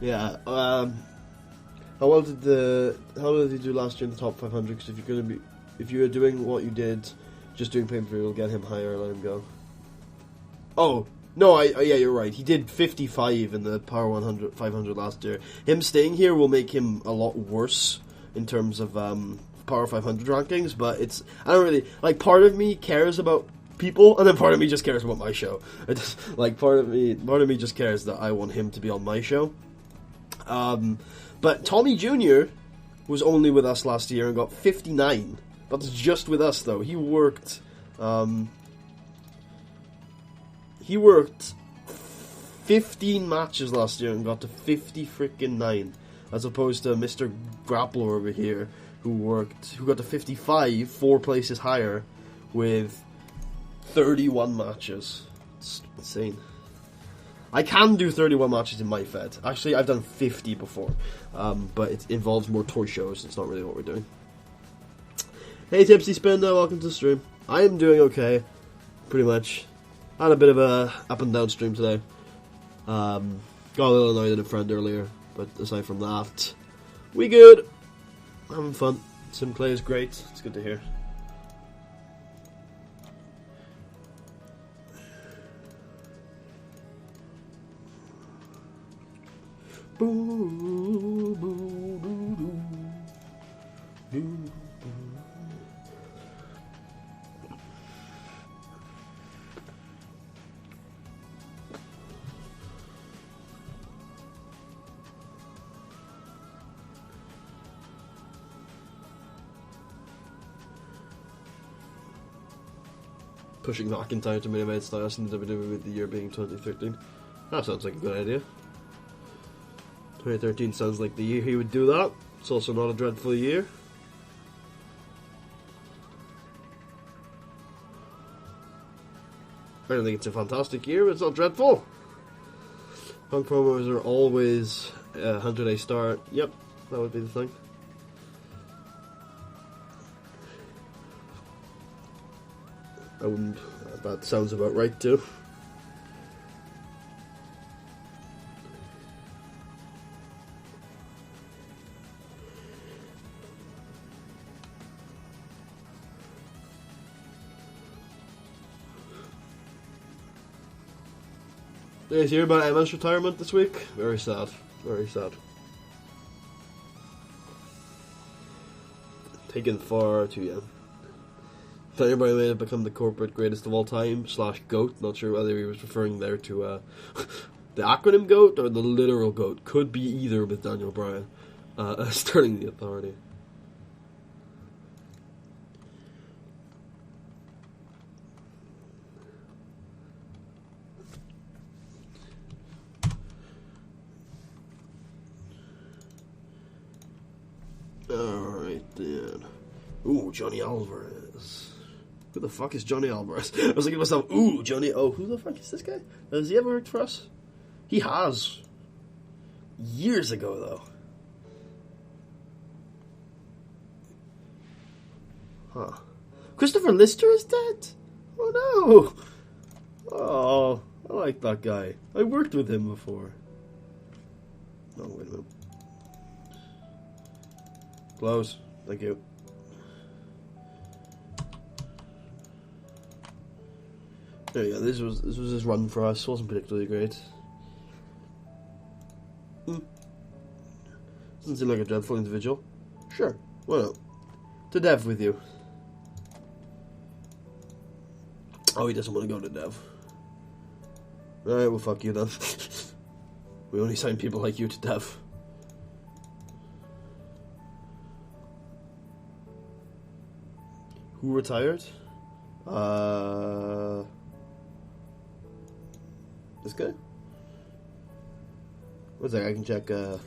Yeah. How well did you do last year in the top 500? Because if you were doing what you did, just doing pay-per-view will get him higher. Let him go. Oh no, yeah, you're right. He did 55 in the Power 100 500 last year. Him staying here will make him a lot worse in terms of Power 500 rankings, but I don't really, like, part of me cares about people, and then part of me just cares about my show. Part of me just cares that I want him to be on my show. But Tommy Jr. was only with us last year and got 59. That's just with us, though. He worked 15 matches last year and got to 50-9, as opposed to Mr. Grappler over here, who got to 55, 4 places higher, with 31 matches. It's insane. I can do 31 matches in my Fed. Actually, I've done 50 before, but it involves more toy shows. It's not really what we're doing. Hey, Tipsy Spender, welcome to the stream. I am doing okay, pretty much. I had a bit of a up and down stream today. Got a little annoyed at a friend earlier, but aside from that, we good. Having fun. Simclay is great. It's good to hear. Boo, boo, doo, doo. Doo. Pushing McIntyre to main event status in the WWE with the year being 2013. That sounds like a good idea. 2013 sounds like the year he would do that. It's also not a dreadful year. I don't think it's a fantastic year, but it's not dreadful. Punk promos are always 100-day start. Yep, that would be the thing. I wouldn't. That sounds about right too. Did you guys hear about Emma's retirement this week? Very sad. Very sad. Taken far too young. Thought everybody may have become the corporate greatest of all time / GOAT. Not sure whether he was referring there to the acronym GOAT or the literal GOAT. Could be either with Daniel Bryan starting the Authority. Alright then. Ooh, Johnny Alvarez. Who the fuck is Johnny Alvarez? I was thinking to myself, ooh, Johnny, oh, who the fuck is this guy? Has he ever worked for us? He has. Years ago, though. Huh. Christopher Lister is dead? Oh, no. Oh, I like that guy. I worked with him before. No, wait a minute. Close. Thank you. There you go. This was his run for us. Wasn't particularly great. Doesn't seem like a dreadful individual. Sure, why not? To Dev with you. Oh, he doesn't want to go to Dev. Alright, well, fuck you then. We only sign people like you to Dev. Who retired? This guy? What's that? I can check, I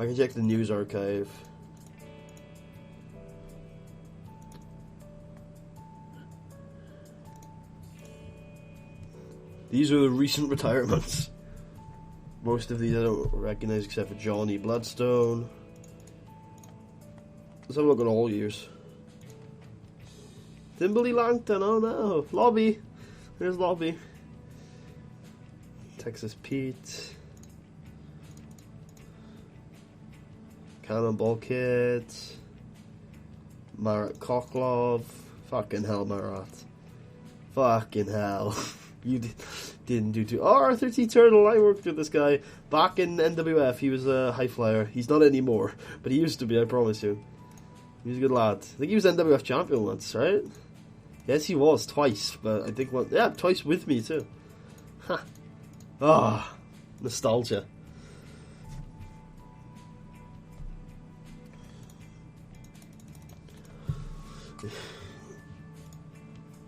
can check the news archive. These are the recent retirements. Most of these I don't recognize except for Johnny Bloodstone. Let's have a look at all years. Timberly Langton, oh no. Lobby. There's Lobby. Texas Pete. Cannonball Kid. Marat Koklov. Fucking hell, Marat. Fucking hell. You didn't do too. Oh, Arthur T. Turtle, I worked with this guy back in NWF. He was a high flyer. He's not anymore, but he used to be, I promise you. He was a good lad. I think he was NWF champion once, right? Yes, he was, twice, but I think twice with me too. Ha. Ah, nostalgia.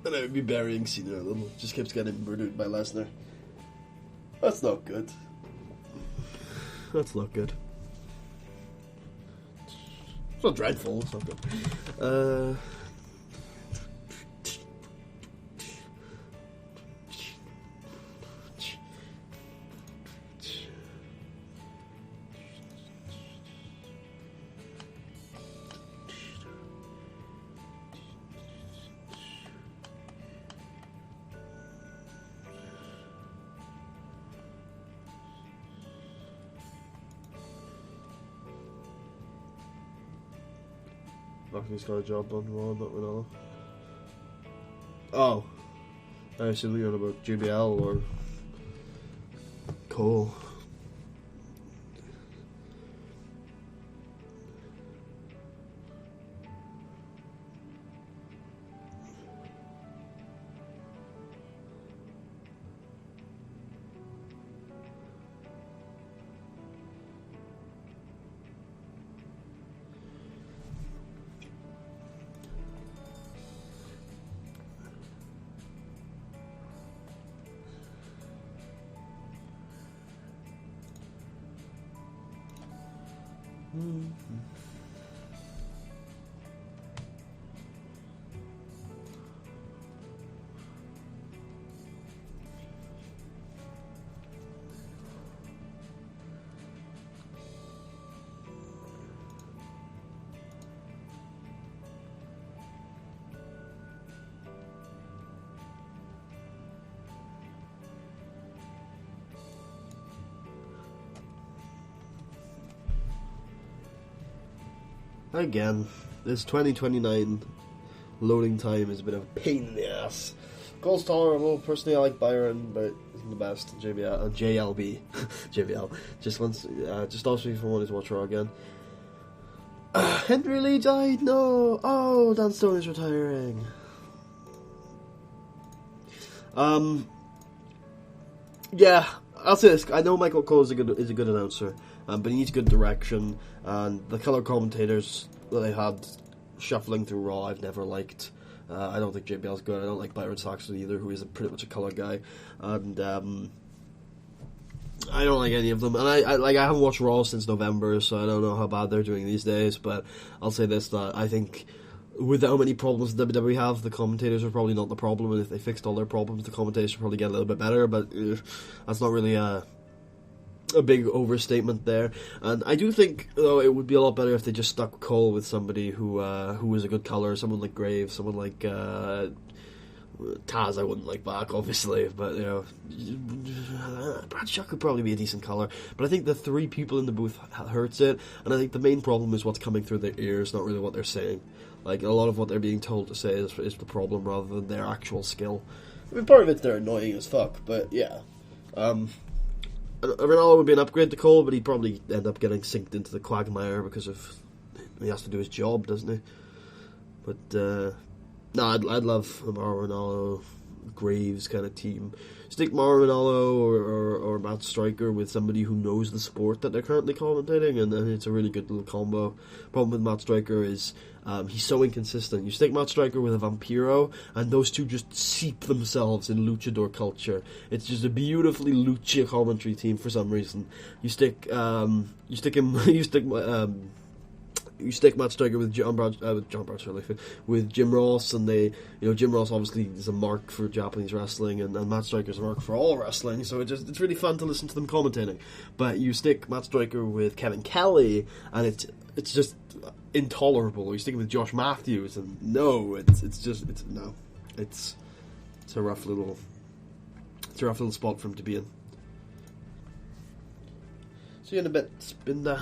And I would be burying Cena a little. Just keeps getting murdered by Lesnar. That's not good. That's not good. It's not dreadful, it's not good. He's got a job on Raw, not Ronaldo. Oh. I assume you're on about JBL or Cole. Again, this 2029 loading time is a bit of a pain in the ass. Cole's tolerable. Personally, I like Byron, but isn't the best. JBL, JLB, JBL. Just ask me if I wanted to watch Raw again. Henry Lee died. No. Oh, Dan Stone is retiring. Yeah, I'll say this. I know Michael Cole is a good announcer, but he needs good direction. And the color commentators that they had shuffling through Raw, I've never liked. I don't think JBL's good. I don't like Byron Saxton either, who is pretty much a color guy. And I don't like any of them. And I haven't watched Raw since November, so I don't know how bad they're doing these days. But I'll say this: that I think with how many problems the WWE have, the commentators are probably not the problem. And if they fixed all their problems, the commentators would probably get a little bit better. But that's not really a big overstatement there. And I do think, though, it would be a lot better if they just stuck Cole with somebody who was a good color, someone like Graves, someone like Taz. I wouldn't like back, obviously, but Bradshaw could probably be a decent color. But I think the three people in the booth hurts it, and I think the main problem is what's coming through their ears, not really what they're saying. Like, a lot of what they're being told to say is the problem rather than their actual skill. I mean, part of it's they're annoying as fuck, but yeah. Ronaldo would be an upgrade to Cole, but he'd probably end up getting synced into the quagmire because of he has to do his job, doesn't he? But no, I'd love a Mauro Ronaldo, Graves kind of team. Stick Mauro Ronaldo or Matt Striker with somebody who knows the sport that they're currently commentating, and then it's a really good little combo. Problem with Matt Striker is he's so inconsistent. You stick Matt Striker with a Vampiro, and those two just seep themselves in luchador culture. It's just a beautifully lucha commentary team for some reason. You stick Matt Striker with with Jim Ross, and Jim Ross obviously is a mark for Japanese wrestling, and Matt Striker's a mark for all wrestling, so it's really fun to listen to them commentating. But you stick Matt Striker with Kevin Kelly, and it's just intolerable. You stick him with Josh Matthews, and it's a rough little spot for him to be in. See you in a bit, Spinda.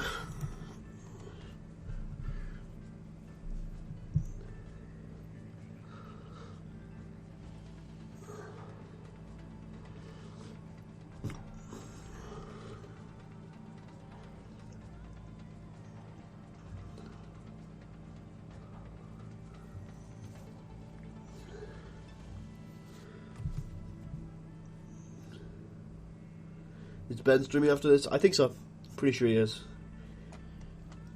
Is Ben streaming after this? I think so. Pretty sure he is.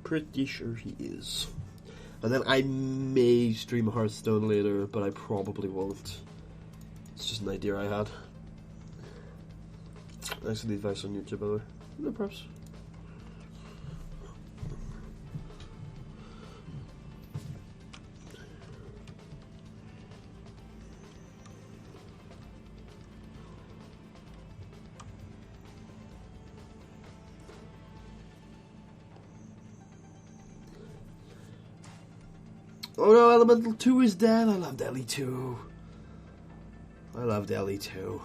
Pretty sure he is. And then I may stream Hearthstone later, but I probably won't. It's just an idea I had. Thanks for the advice on YouTube, by the way. No props. Oh no, Elemental 2 is dead. I loved Ellie 2. I loved Ellie 2.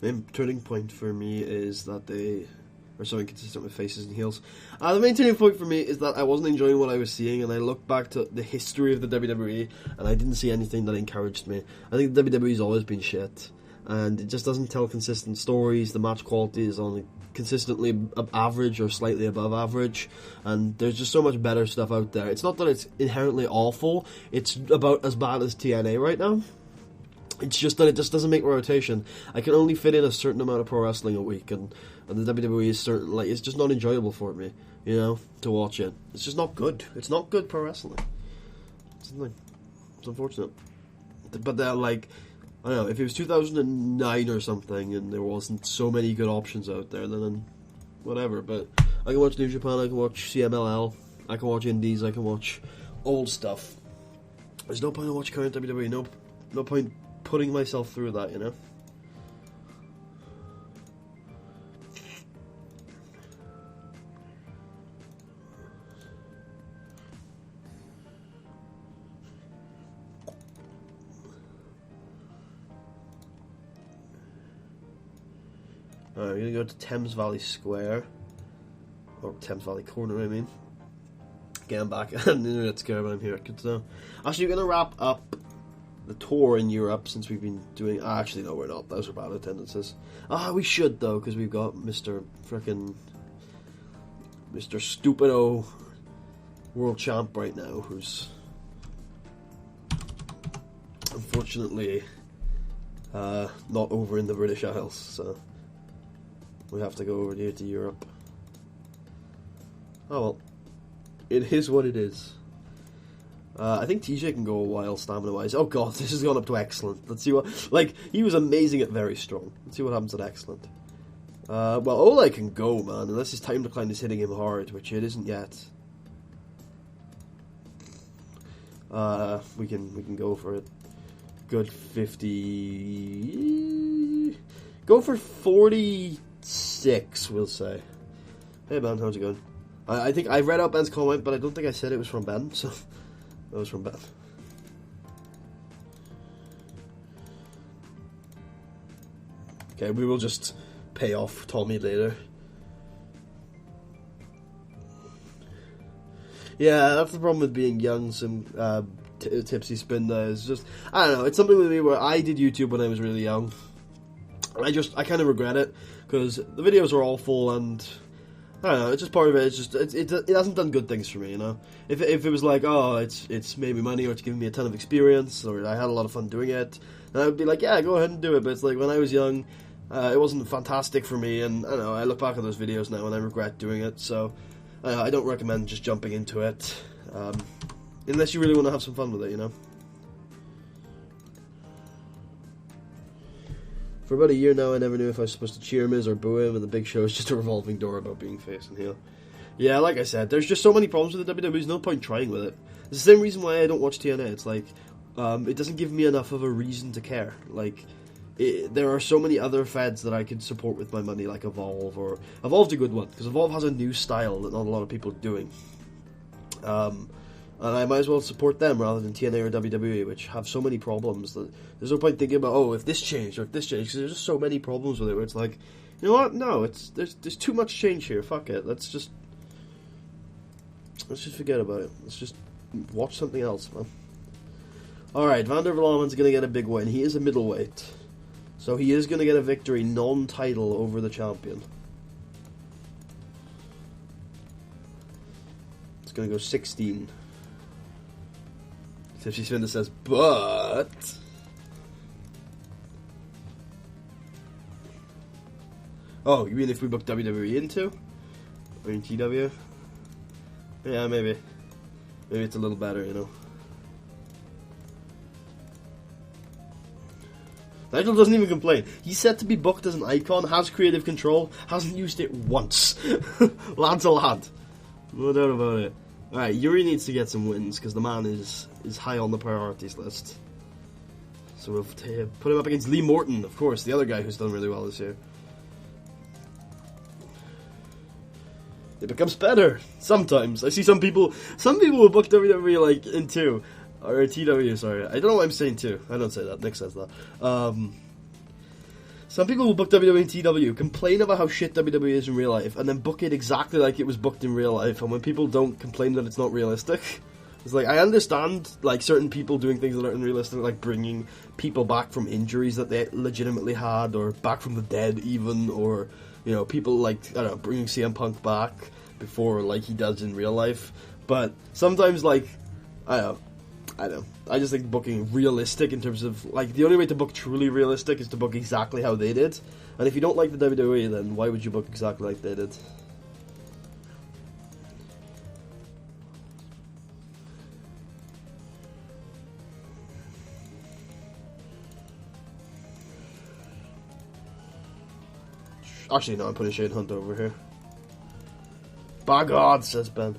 The main turning point for me is that they are so inconsistent with faces and heels. The main turning point for me is that I wasn't enjoying what I was seeing, and I looked back to the history of the WWE, and I didn't see anything that encouraged me. I think the WWE's always been shit, and it just doesn't tell consistent stories. The match quality is only consistently average or slightly above average, and there's just so much better stuff out there. It's not that it's inherently awful, it's about as bad as TNA right now. It's just that it just doesn't make rotation. I can only fit in a certain amount of pro wrestling a week, and the WWE is it's just not enjoyable for me, you know, to watch it. It's just not good. It's not good pro wrestling. It's unfortunate. But like, I don't know, if it was 2009 or something and there wasn't so many good options out there, then whatever. But I can watch New Japan, I can watch CMLL, I can watch Indies, I can watch old stuff. There's no point in watching current WWE, no point putting myself through that, you know? Alright, we're gonna go to Thames Valley Square. Or Thames Valley Corner, I mean. Getting back, and the internet's scared, but I'm here. Good to know. Actually, we're gonna wrap up the tour in Europe since we've been doing. Actually, no, we're not. Those are bad attendances. We should though, because we've got Mr. Stupido World Champ right now, who's unfortunately not over in the British Isles, so we have to go over here to Europe. Oh well, it is what it is. I think TJ can go a while stamina-wise. Oh god, this has gone up to excellent. Let's see what... Like, he was amazing at very strong. Let's see what happens at excellent. Well, Ole can go, man, unless his time decline is hitting him hard, which it isn't yet. We can go for it. Good 50... Go for 46, we'll say. Hey, man, how's it going? I think I read out Ben's comment, but I don't think I said it was from Ben, so... That was from Ben. Okay, we will just pay off Tommy later. Yeah, that's the problem with being young. Some tipsy spin there is just, I don't know. It's something with me where I did YouTube when I was really young. I kind of regret it because the videos are awful and. I don't know, it's just part of it. It's just it hasn't done good things for me, you know. If it was like, oh, it's made me money or it's given me a ton of experience or I had a lot of fun doing it, then I would be like, yeah, go ahead and do it. But it's like when I was young, it wasn't fantastic for me, and I don't know. I look back at those videos now and I regret doing it. So I don't recommend just jumping into it unless you really want to have some fun with it, you know. For about a year now, I never knew if I was supposed to cheer Miz or boo him, and the Big Show is just a revolving door about being face and heel. Yeah, like I said, there's just so many problems with the WWE, there's no point trying with it. It's the same reason why I don't watch TNA. It's like, it doesn't give me enough of a reason to care. Like, there are so many other feds that I could support with my money, like Evolve, or... Evolve's a good one, because Evolve has a new style that not a lot of people are doing. And I might as well support them rather than TNA or WWE, which have so many problems that there's no point thinking about, oh, if this changed or if this changed, because there's just so many problems with it where it's like, you know what, no, there's too much change here, fuck it, let's just forget about it, let's just watch something else, man. Alright, Vander Vlaman's going to get a big win. He is a middleweight, so he is going to get a victory non-title over the champion. gonna go 16. Tipsy Spinda says, but... Oh, you mean if we book WWE into? Or in TW? Yeah, maybe. Maybe it's a little better, you know. Nigel doesn't even complain. He's set to be booked as an icon, has creative control, hasn't used it once. Lad's a lad. No doubt about it. Alright, Yuri needs to get some wins, because the man is high on the priorities list. So we'll put him up against Lee Morton, of course, the other guy who's done really well this year. It becomes better sometimes. I see some people will book WWE like in 2 or TW. Sorry, I don't know why I'm saying 2. I don't say that. Nick says that. Some people will book WWE and TW, complain about how shit WWE is in real life, and then book it exactly like it was booked in real life. And when people don't complain that it's not realistic, it's like I understand like certain people doing things that aren't realistic, like bringing people back from injuries that they legitimately had, or back from the dead even, or you know, people like, I don't know, bringing CM Punk back before, like, he does in real life. But sometimes, like, I don't know. I just think booking realistic in terms of, like, the only way to book truly realistic is to book exactly how they did. And if you don't like the WWE, then why would you book exactly like they did? Actually, no, I'm putting Shane Hunt over here. By God, says Ben.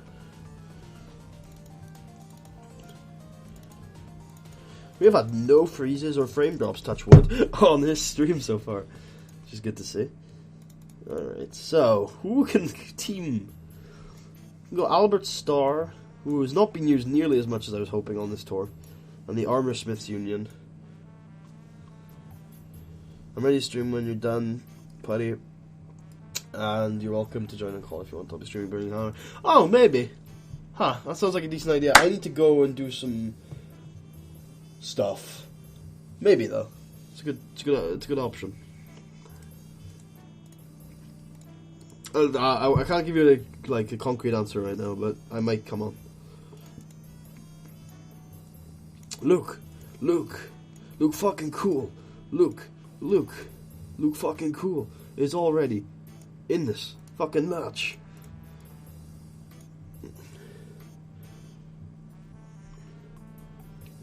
We have had no freezes or frame drops, touch wood, on this stream so far. Which is good to see. Alright, so, who can team? We got Albert Starr, who has not been used nearly as much as I was hoping on this tour, and the Armor Smiths Union. I'm ready to stream when you're done, Putty. And you're welcome to join on call if you want. I'll be streaming Burning Hammer. Oh, maybe. Huh, that sounds like a decent idea. I need to go and do some stuff. Maybe though. It's a good option. I can't give you a concrete answer right now, but I might come on. Luke fucking cool. Luke fucking cool is already in this fucking match.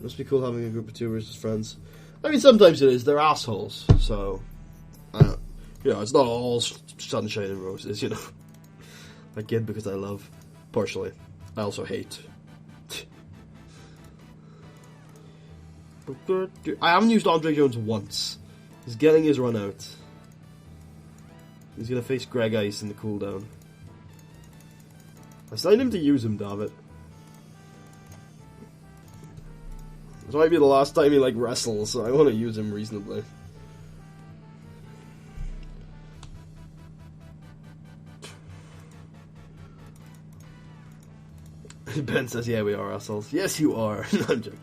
Must be cool having a group of tubers as friends. I mean, sometimes it is. They're assholes, so it's not all sunshine and roses, you know. I kid because I love, partially. I also hate. I haven't used Andre Jones once. He's getting his run out. He's going to face Greg Ice in the cooldown. I signed him to use him, David. This might be the last time he wrestles, so I want to use him reasonably. Ben says, yeah, we are assholes. Yes, you are. No, I'm joking.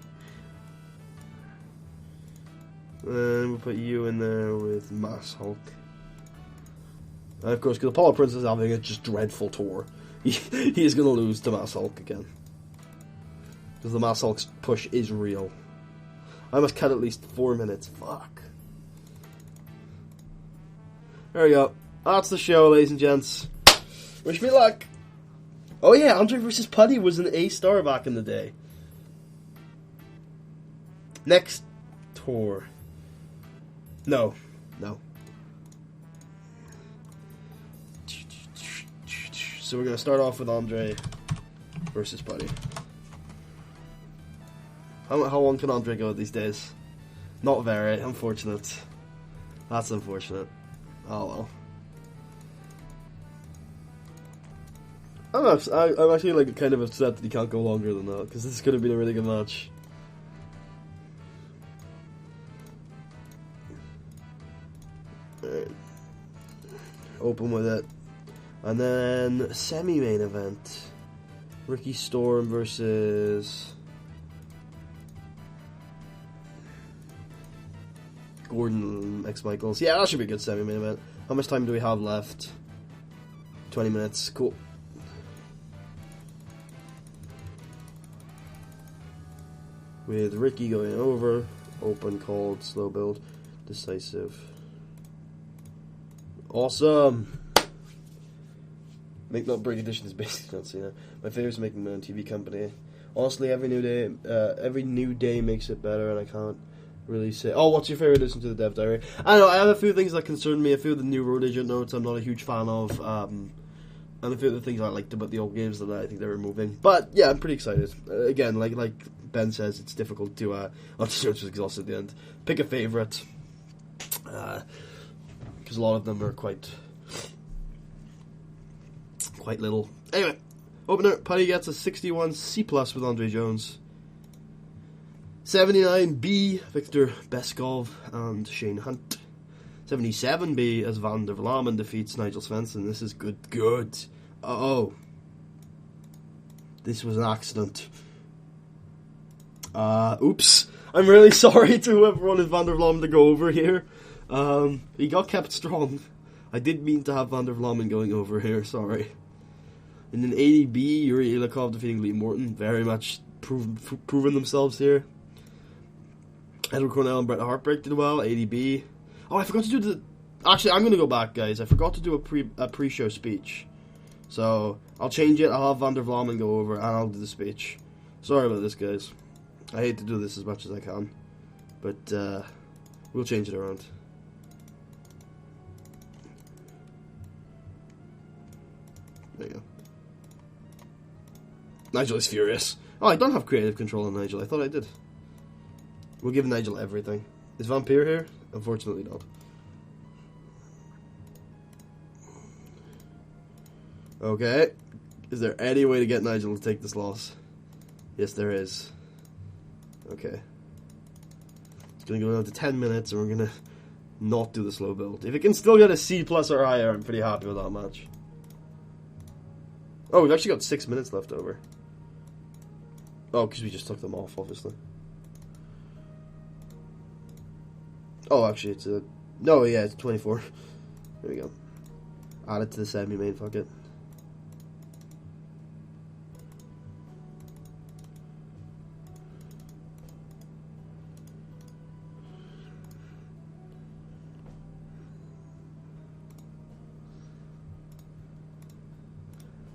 And we'll put you in there with Mass Hulk. And of course, because Apollo Prince is having a just dreadful tour, he is going to lose to Mass Hulk again. Because the Mass Hulk's push is real. I must cut at least 4 minutes. Fuck. There we go. That's the show, ladies and gents. Wish me luck. Oh yeah, Andre vs. Putty was an A-star back in the day. Next tour. No. So we're going to start off with Andre versus Putty. How long can Andre go these days? Not very, unfortunate. That's unfortunate. Oh well. I'm actually kind of upset that he can't go longer than that, because this is going to be a really good match. Alright. Open with it. And then, semi-main event. Ricky Storm versus Gordon X Michaels. Yeah, that should be a good semi-main event. How much time do we have left? 20 minutes. Cool. with Ricky going over, open, cold, slow build, decisive. Awesome! Make Not Break edition is basically not seen. My favorite is making my own TV company. Honestly, every new day makes it better, and I can't really say. Oh, what's your favorite addition to the Dev Diary? I don't know. I have a few things that concern me. A few of the new road agent notes I'm not a huge fan of, and a few of the things I liked about the old games that I think they're removing. But yeah, I'm pretty excited. Again, like Ben says, it's difficult to. I'm just exhausted at the end. Pick a favorite, because a lot of them are quite little. Anyway, opener, Putty gets a 61 C+ with Andre Jones. 79B, Victor Beskov and Shane Hunt. 77B, as Van der Vlamen defeats Nigel Svensson. This is good. Uh-oh. This was an accident. Oops. I'm really sorry to whoever wanted Van der Vlamen to go over here. He got kept strong. I did mean to have Van der Vlamen going over here, sorry. In an 80B, Yuri Ilikov defeating Lee Morton. Very much proven themselves here. Edward Cornell and Bret Hart did well. 80B. Oh, I forgot to do the... Actually, I'm going to go back, guys. I forgot to do a pre-show speech. So, I'll change it. I'll have Van der Vlamen go over, and I'll do the speech. Sorry about this, guys. I hate to do this as much as I can. But, we'll change it around. There you go. Nigel is furious. Oh, I don't have creative control on Nigel. I thought I did. We'll give Nigel everything. Is Vampire here? Unfortunately not. Okay. Is there any way to get Nigel to take this loss? Yes, there is. Okay. It's going to go down to 10 minutes, and we're going to not do the slow build. If it can still get a C+ or higher, I'm pretty happy with that match. Oh, we've actually got 6 minutes left over. Oh, because we just took them off, obviously. Oh, actually, it's a... No, yeah, it's 24. There we go. Add it to the semi-main, fuck it.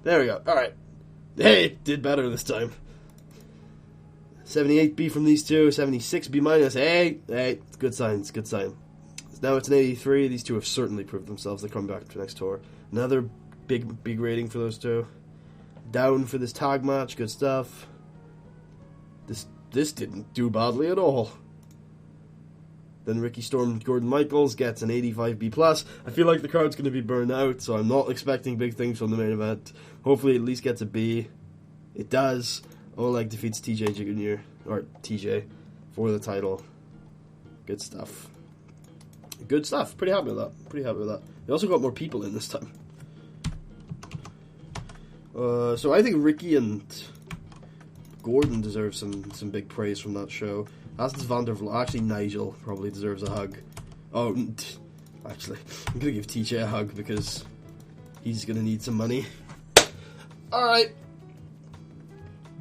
There we go. Alright. Hey, it did better this time. 78B from these two. 76B minus. Hey, good sign. It's a good sign. Now it's an 83. These two have certainly proved themselves. They're coming back to the next tour. Another big rating for those two. Down for this tag match. Good stuff. This didn't do badly at all. Then Ricky Storm Gordon Michaels gets an 85B+. I feel like the crowd's going to be burned out, so I'm not expecting big things from the main event. Hopefully it at least gets a B. It does. Oleg defeats TJ Jr. or TJ for the title. Good stuff. Good stuff. Pretty happy with that. They also got more people in this time. So I think Ricky and Gordon deserve some big praise from that show. As does actually, Nigel probably deserves a hug. Oh, actually, I'm going to give TJ a hug because he's going to need some money. Alright.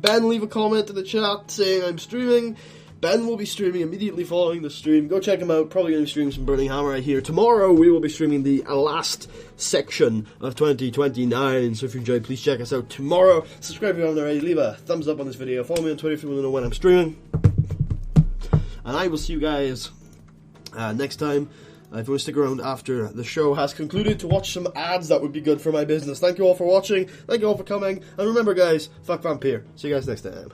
Ben, leave a comment in the chat saying I'm streaming. Ben will be streaming immediately following the stream. Go check him out. Probably going to be streaming some Burning Hammer right here. Tomorrow we will be streaming the last section of 2029. So if you enjoyed, please check us out tomorrow. Subscribe if you haven't already. Leave a thumbs up on this video. Follow me on Twitter if you want to know when I'm streaming. And I will see you guys next time. If you want to stick around after the show has concluded to watch some ads, that would be good for my business. Thank you all for watching. Thank you all for coming. And remember, guys, fuck Vampire. See you guys next time.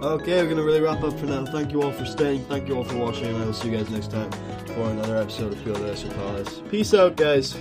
Okay, we're going to really wrap up for now. Thank you all for staying. Thank you all for watching. And I will see you guys next time for another episode of Puro. Peace out, guys.